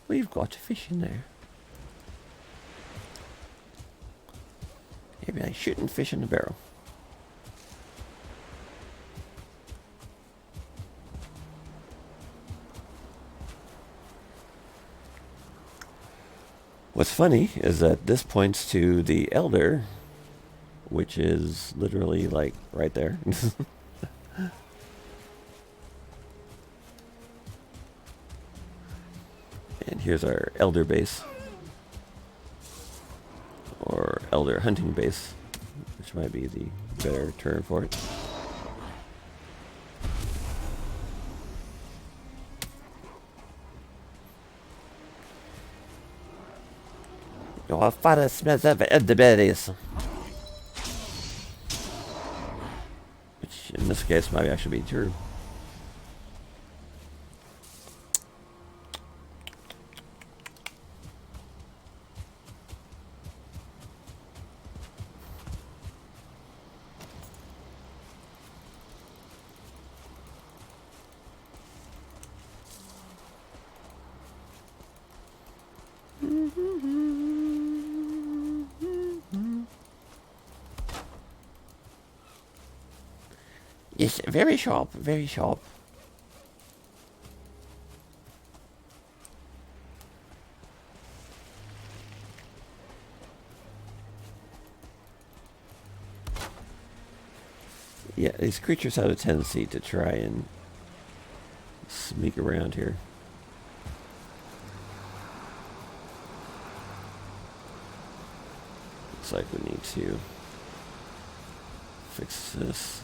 We've got a fish in there. Maybe I shouldn't fish in the barrel. What's funny is that this points to the Elder, which is literally like right there. And here's our Elder base. Or Elder hunting base, which might be the better term for it. Your father smells of elderberries. Which in this case might actually be true. Yes, very sharp, very sharp. Yeah, these creatures have a tendency to try and sneak around here. Looks like we need to fix this.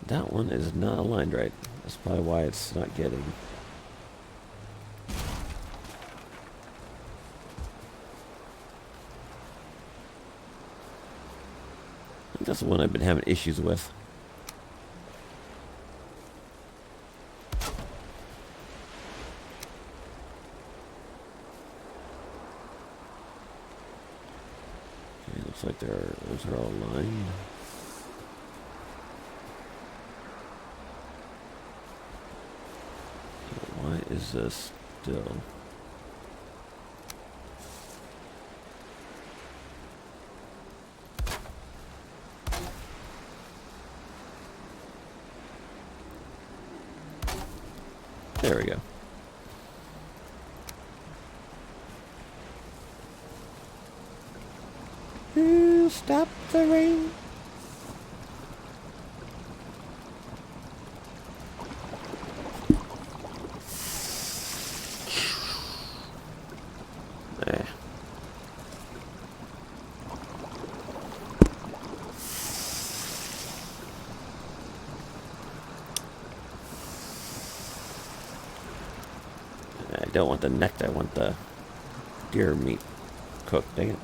That one is not aligned right. That's probably why it's not getting. I think that's the one I've been having issues with. Okay, looks like those are all aligned. Why is this still? There we go. Stop the rain. I don't want the neck, I want the deer meat cooked, dang it.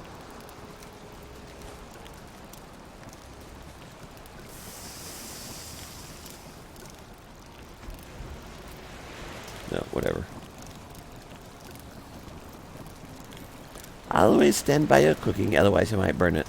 No, whatever. Always stand by your cooking, otherwise you might burn it.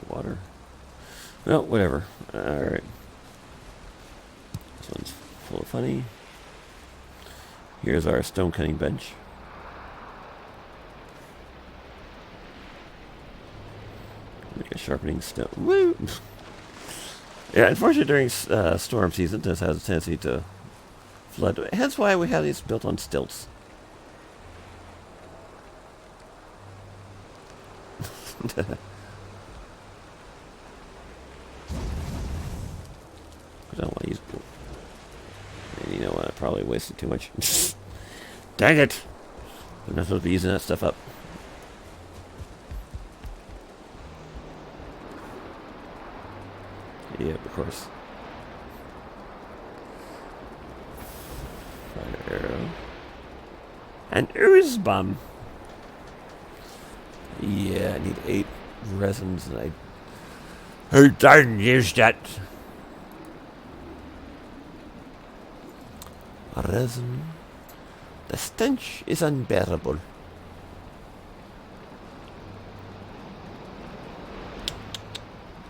Water. Well, whatever. Alright. This one's full of honey. Here's our stone cutting bench. Make a sharpening stone. Woo! Yeah, unfortunately during storm season, this has a tendency to flood. Hence why we have these built on stilts. I don't want to use. And you know what? I probably wasted too much. Dang it! I'm not supposed to be using that stuff up. Yeah, of course. Fire arrow. An ooze bomb. Yeah, I need 8 resins, and I. Who done use that? Resin. The stench is unbearable.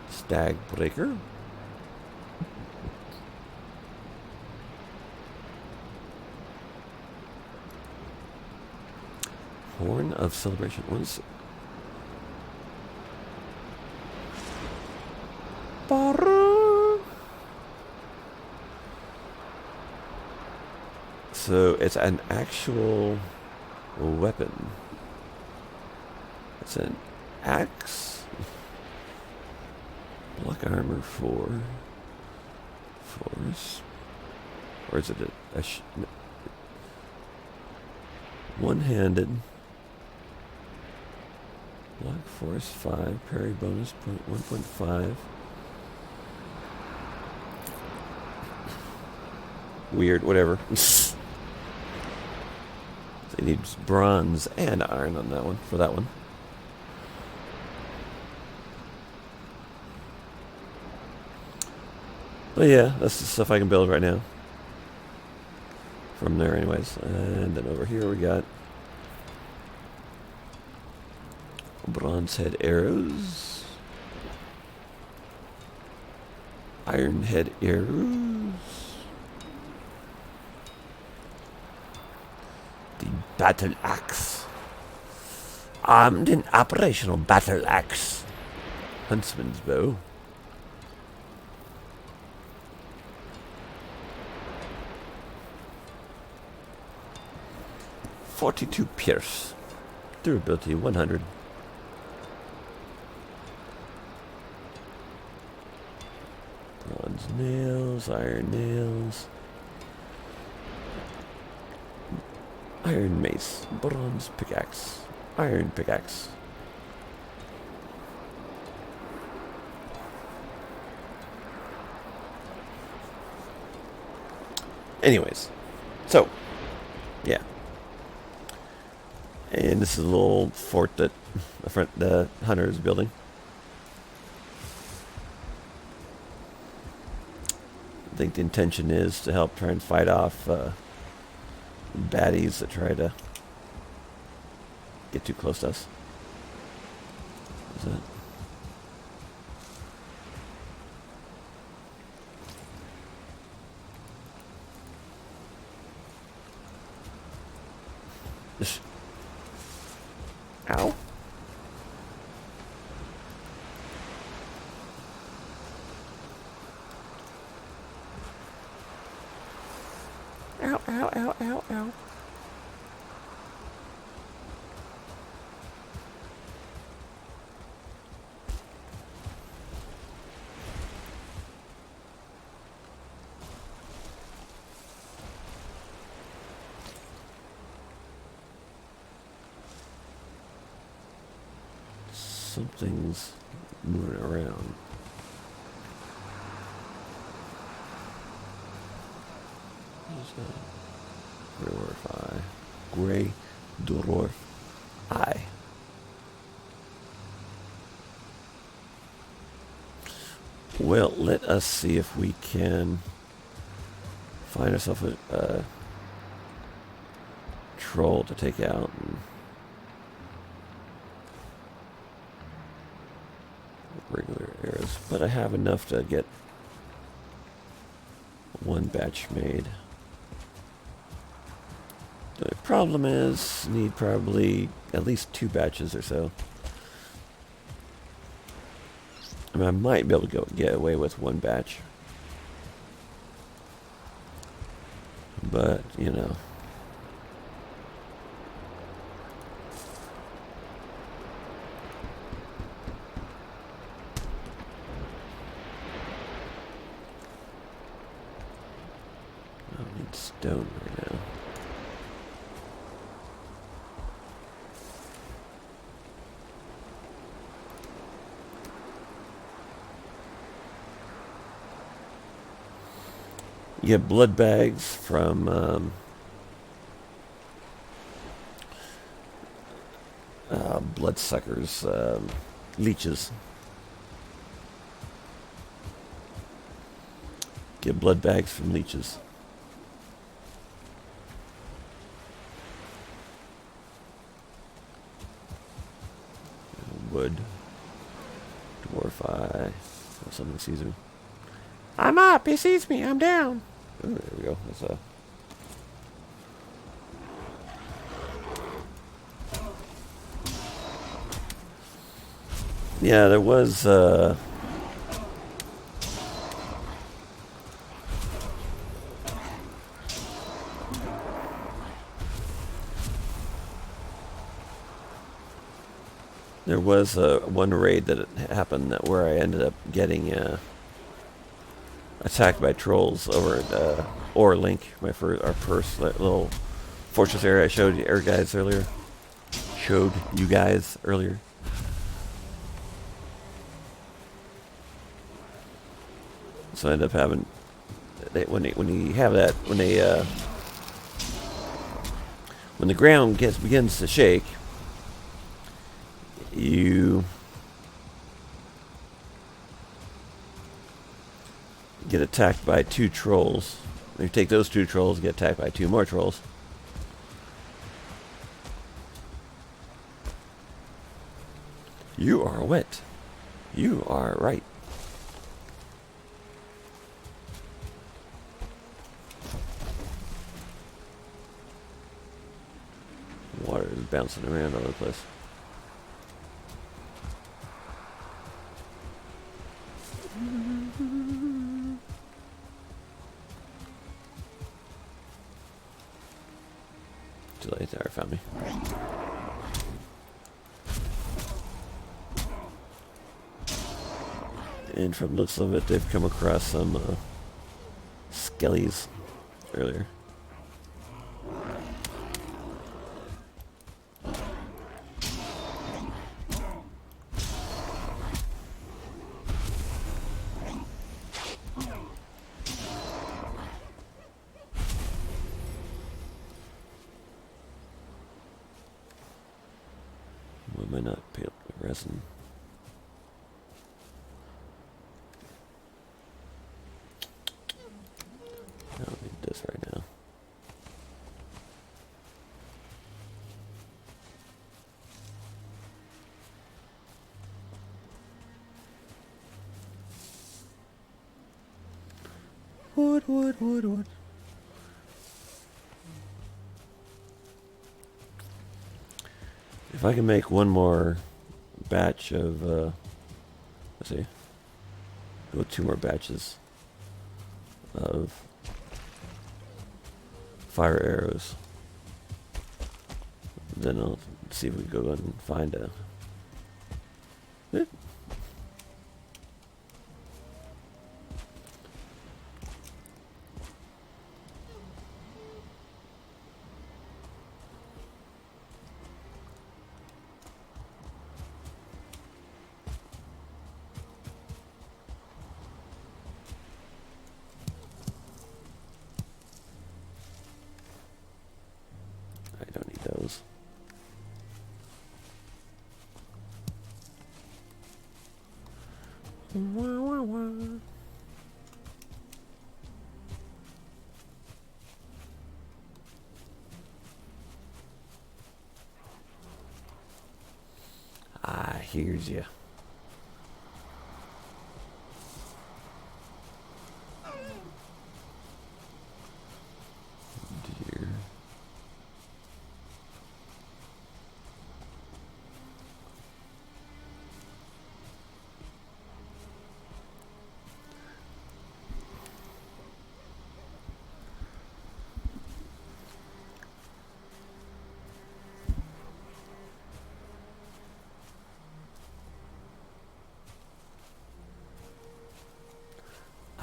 Stag breaker. Horn of celebration. What is it? So it's an actual weapon. It's an axe. Block armor 4. Force. Or is it a no. One-handed. Block force 5. Parry bonus 1.5. Weird, whatever. It needs bronze and iron on that one, for that one. But yeah, that's the stuff I can build right now. From there anyways. And then over here we got bronze head arrows. Iron head arrows. The battle axe. Armed and operational battle axe. Huntsman's bow. .42 pierce. Durability 100. Bronze nails, iron nails. Iron mace, bronze pickaxe, iron pickaxe. Anyways, so, yeah. And this is a little fort that the hunter is building. I think the intention is to help try and fight off baddies that try to get too close to us. Is that? Ow. ow, ow, ow, ow, ow. Something's moving around. Dwarf eye. Gray dwarf eye. Well, let us see if we can find ourselves a troll to take out. And regular arrows, but I have enough to get one batch made. The problem is, need probably at least 2 batches or so. I mean, I might be able to get away with 1 batch, but you know. I don't need stone right now. You get blood bags from bloodsuckers, leeches. Get blood bags from leeches. Wood. Dwarf eye. Oh, something sees me. I'm up. He sees me. I'm down. Ooh, there we go. That's a... Yeah, there was... There was one raid that happened where I ended up getting attacked by trolls over at Ore Link, our first little fortress area I showed you guys earlier. So I ended up having when the ground begins to shake, you get attacked by 2 trolls. You take those 2 trolls, get attacked by 2 more trolls. You are wet. You are right. Water is bouncing around all over the place. Too late. There, found me. And from the looks of it, they've come across some skellies earlier. Why am I not paying resin? I don't need this right now. Wood. If I can make one more batch of, let's see, go 2 more batches of fire arrows. Then I'll see if we can go and find a... Eh. I don't need those. Wah, wah, wah. Ah, here's you. Dear.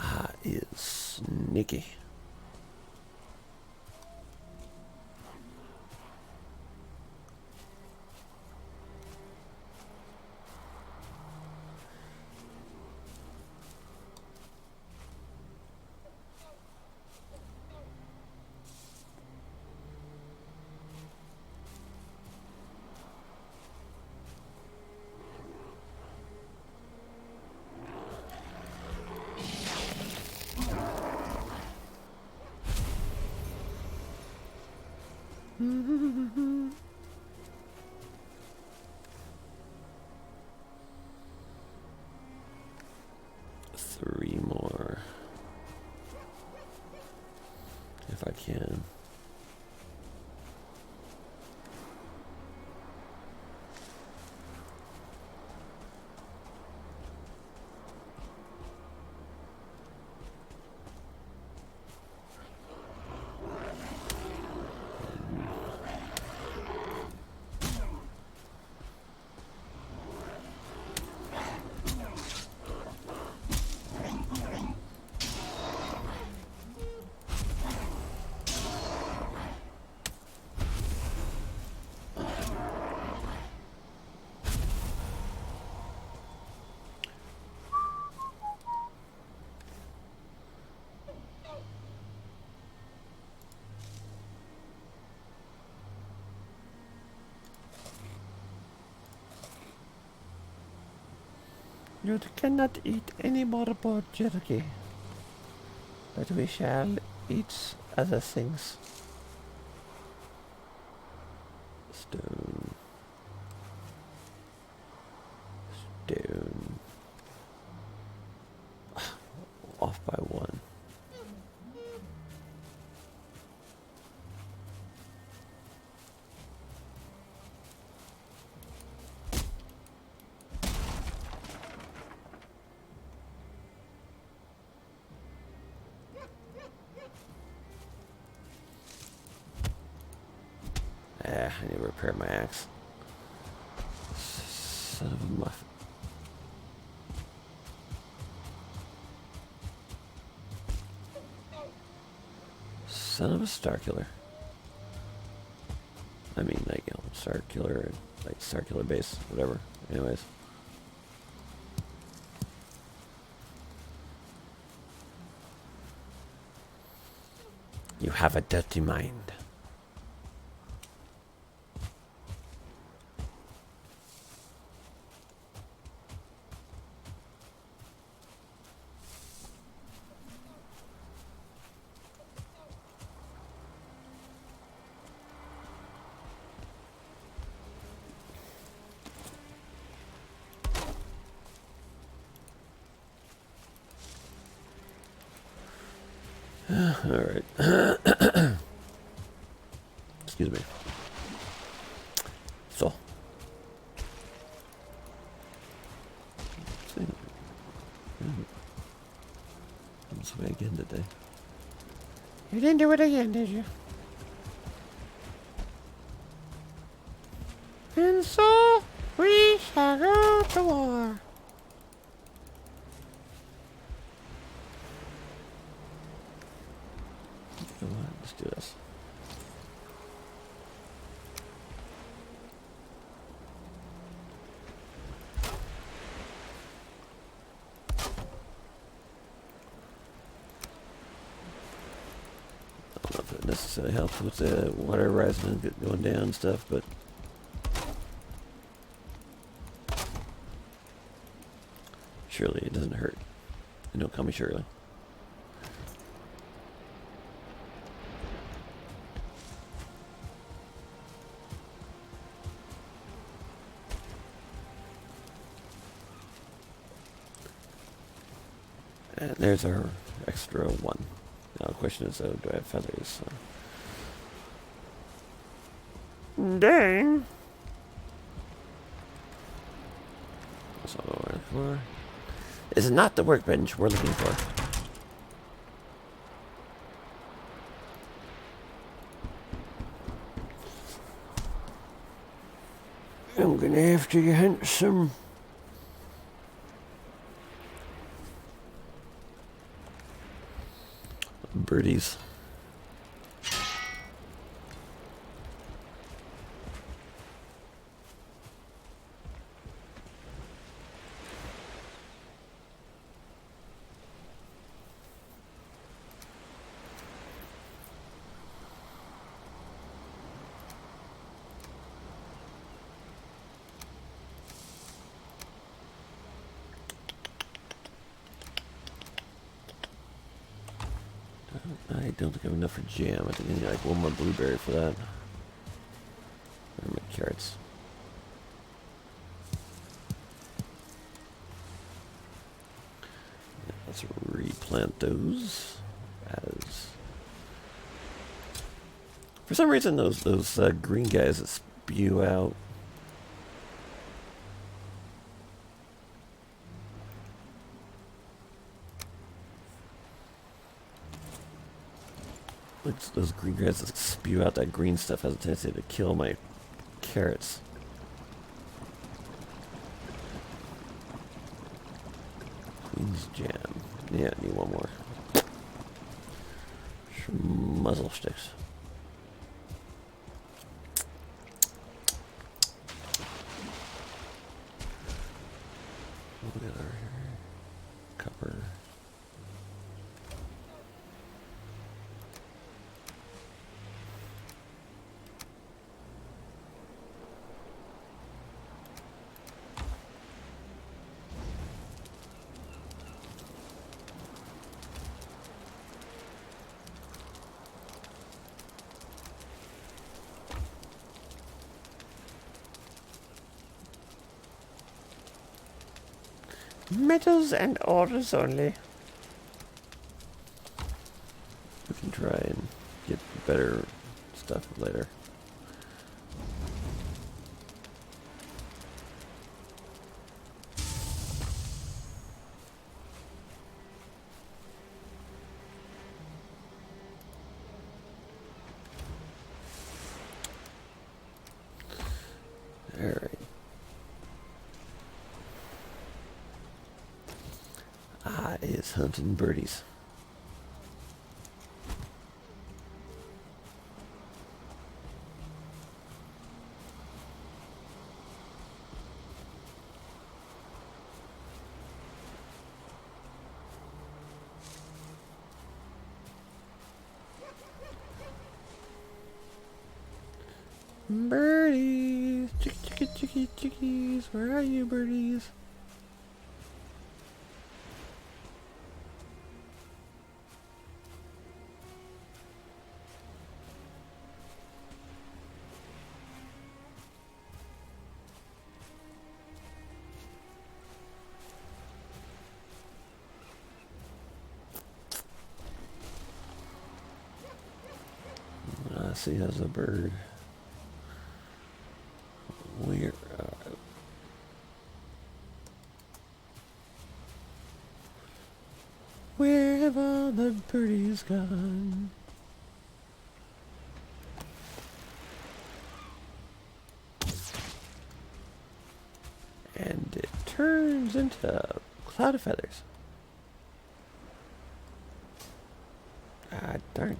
Ah, is sneaky. Three more. If I can. You cannot eat any more boar jerky, but we shall eat other things. Stone. Stone. Off by one. I need to repair my axe. Son of a muff. Son of a star killer. I mean, like, you know, star killer, like star killer base, whatever. Anyways. You have a dirty mind. Alright. Excuse me. So. This way again today. You didn't do it again, did you? And so we shall go to war. Come on, let's do this. I don't know if it necessarily helps with the water rising and going down and stuff, but surely it doesn't hurt. And don't call me Shirley. And there's our extra one. Now the question is, though, do I have feathers? Dang. That's not what we're looking for. It's not the workbench we're looking for. I'm gonna have to hunt some birdies. I don't think I have enough for jam. I think I need like one more blueberry for that. Where are my carrots? Yeah, let's replant those. As for some reason, those green guys that spew out. Those green guys that spew out that green stuff has a tendency to kill my carrots. Queen's jam. Yeah, I need one more. Muzzle sticks. What do we got over here? Copper. Metals and ores only. We can try and get better stuff later. Alright. Is hunting birdies. Birdies, chickies, where are you, birdies? I see as a bird. Where have all the birdies gone? turns into a cloud of feathers. Ah, darn.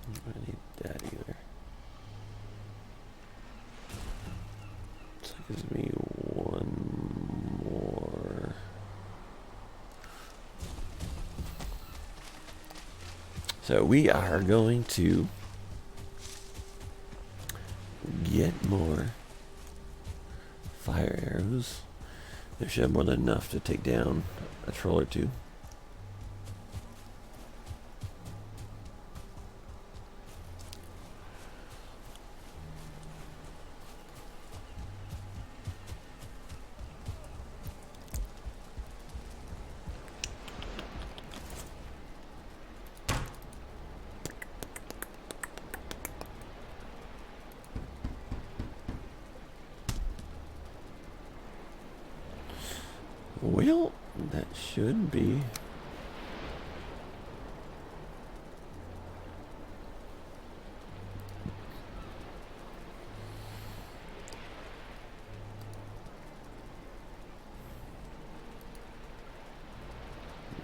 I don't need that either. So it gives me one more. So we are going to get more fire arrows. There should have more than enough to take down a troll or two. Well, that should be.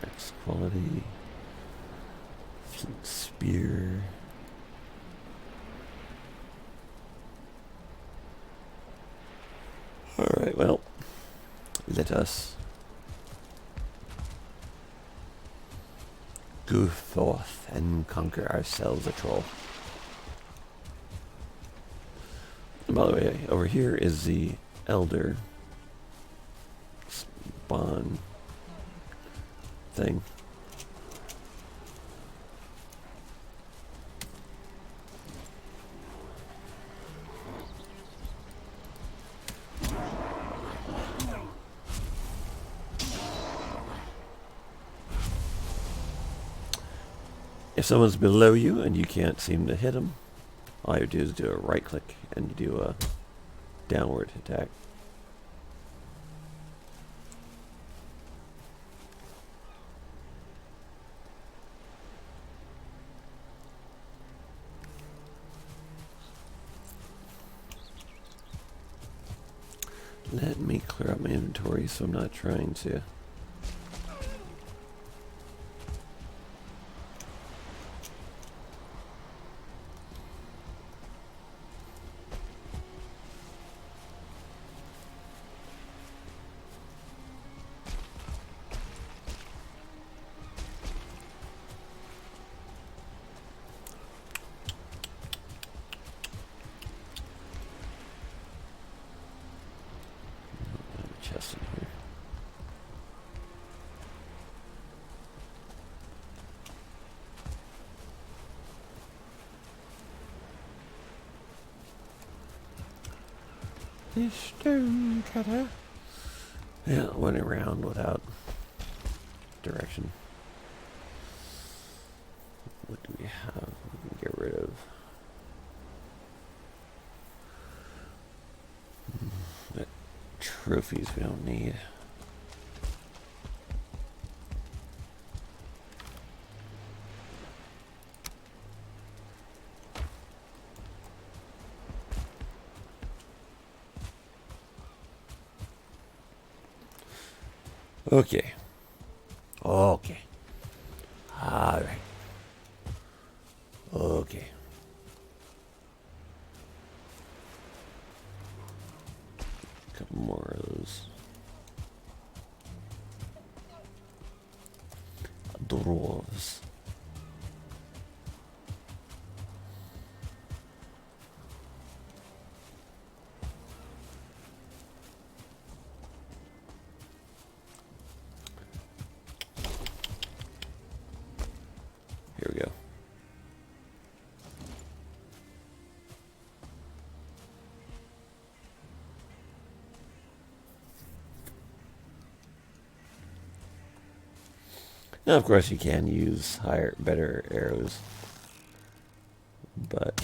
Max quality. Flint spear. Alright, well, let us go forth and conquer ourselves a troll. And by the way, over here is the elder spawn thing. If someone's below you and you can't seem to hit them, all you do is do a right click and you do a downward attack. Let me clear out my inventory so I'm not trying to. Chest in here. This stone cutter. Yeah, went around without direction. What do we have? We can get rid of. Trophies we don't need. Okay. Okay. All right. Okay. Couple more of those. Dwarves. Here we go. Now, of course, you can use better arrows, but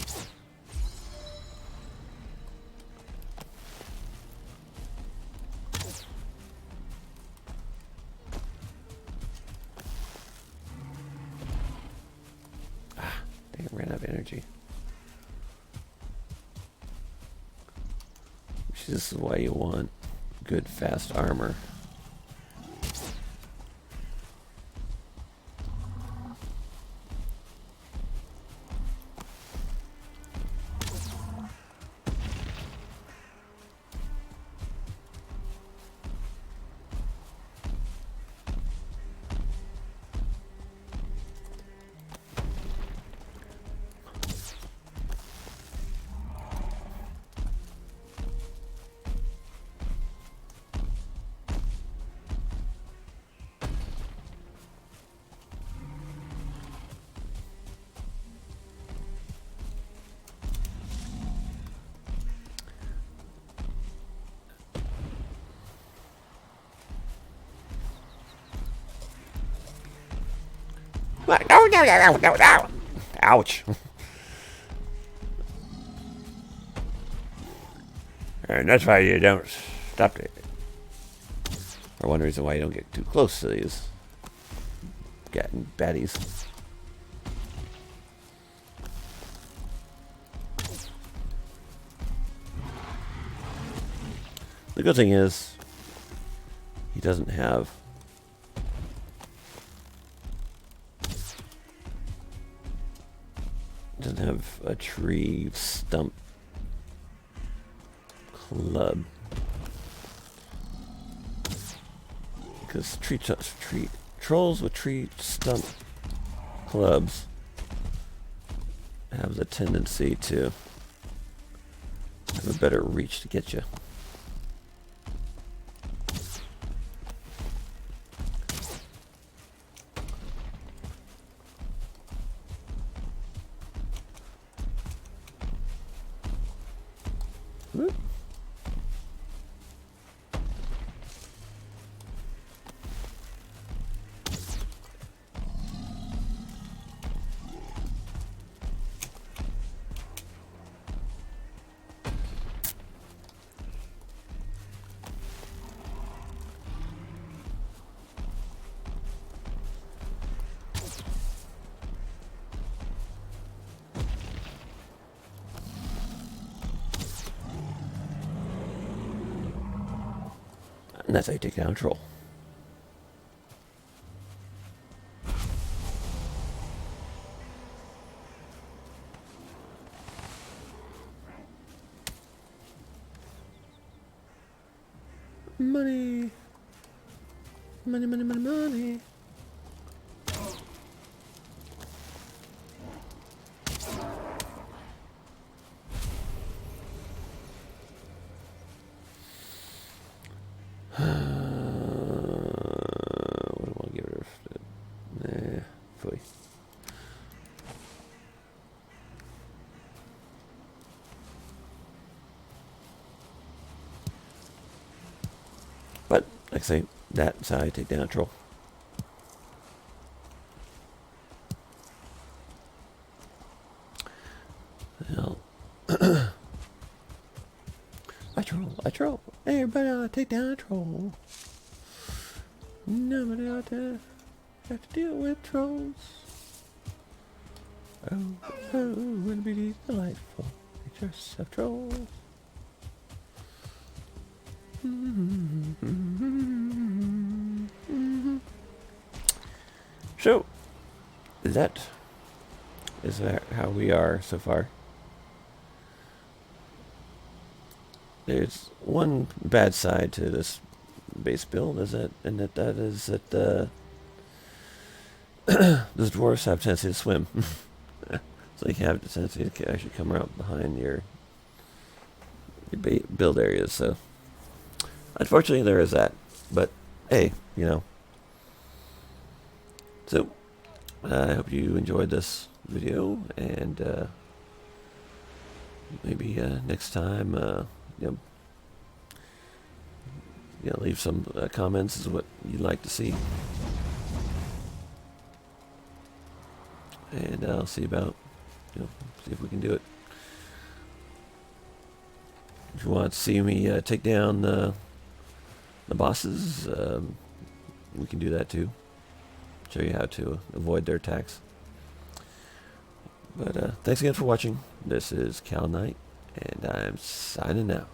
they ran out of energy. This is why you want good fast armor. No, no, no, no, no. Ouch. And that's why you don't stop it. Or one reason why you don't get too close to these getting baddies. The good thing is, he doesn't have a tree stump club, because trolls with tree stump clubs have the tendency to have a better reach to get you. Whoop. And that's how you take down a troll. Money. Money, money, money, money. What do I want to get rid of? Nah, fully. But, like I say, that's how I take down a troll. Well, I troll. Everybody ought to take down a troll. Nobody ought to have to deal with trolls. Oh, wouldn't it be delightful? Make yourself trolls. So, that is how we are so far. There's one bad side to this base build, is that those dwarves have a tendency to swim. So you have the tendency to actually come around behind your build areas. So unfortunately there is that. But hey, you know. So I hope you enjoyed this video, and maybe next time leave some comments as what you'd like to see. And I'll see about, see if we can do it. If you want to see me take down the bosses, we can do that too. Show you how to avoid their attacks. But thanks again for watching. This is Cal Knight, and I'm signing out.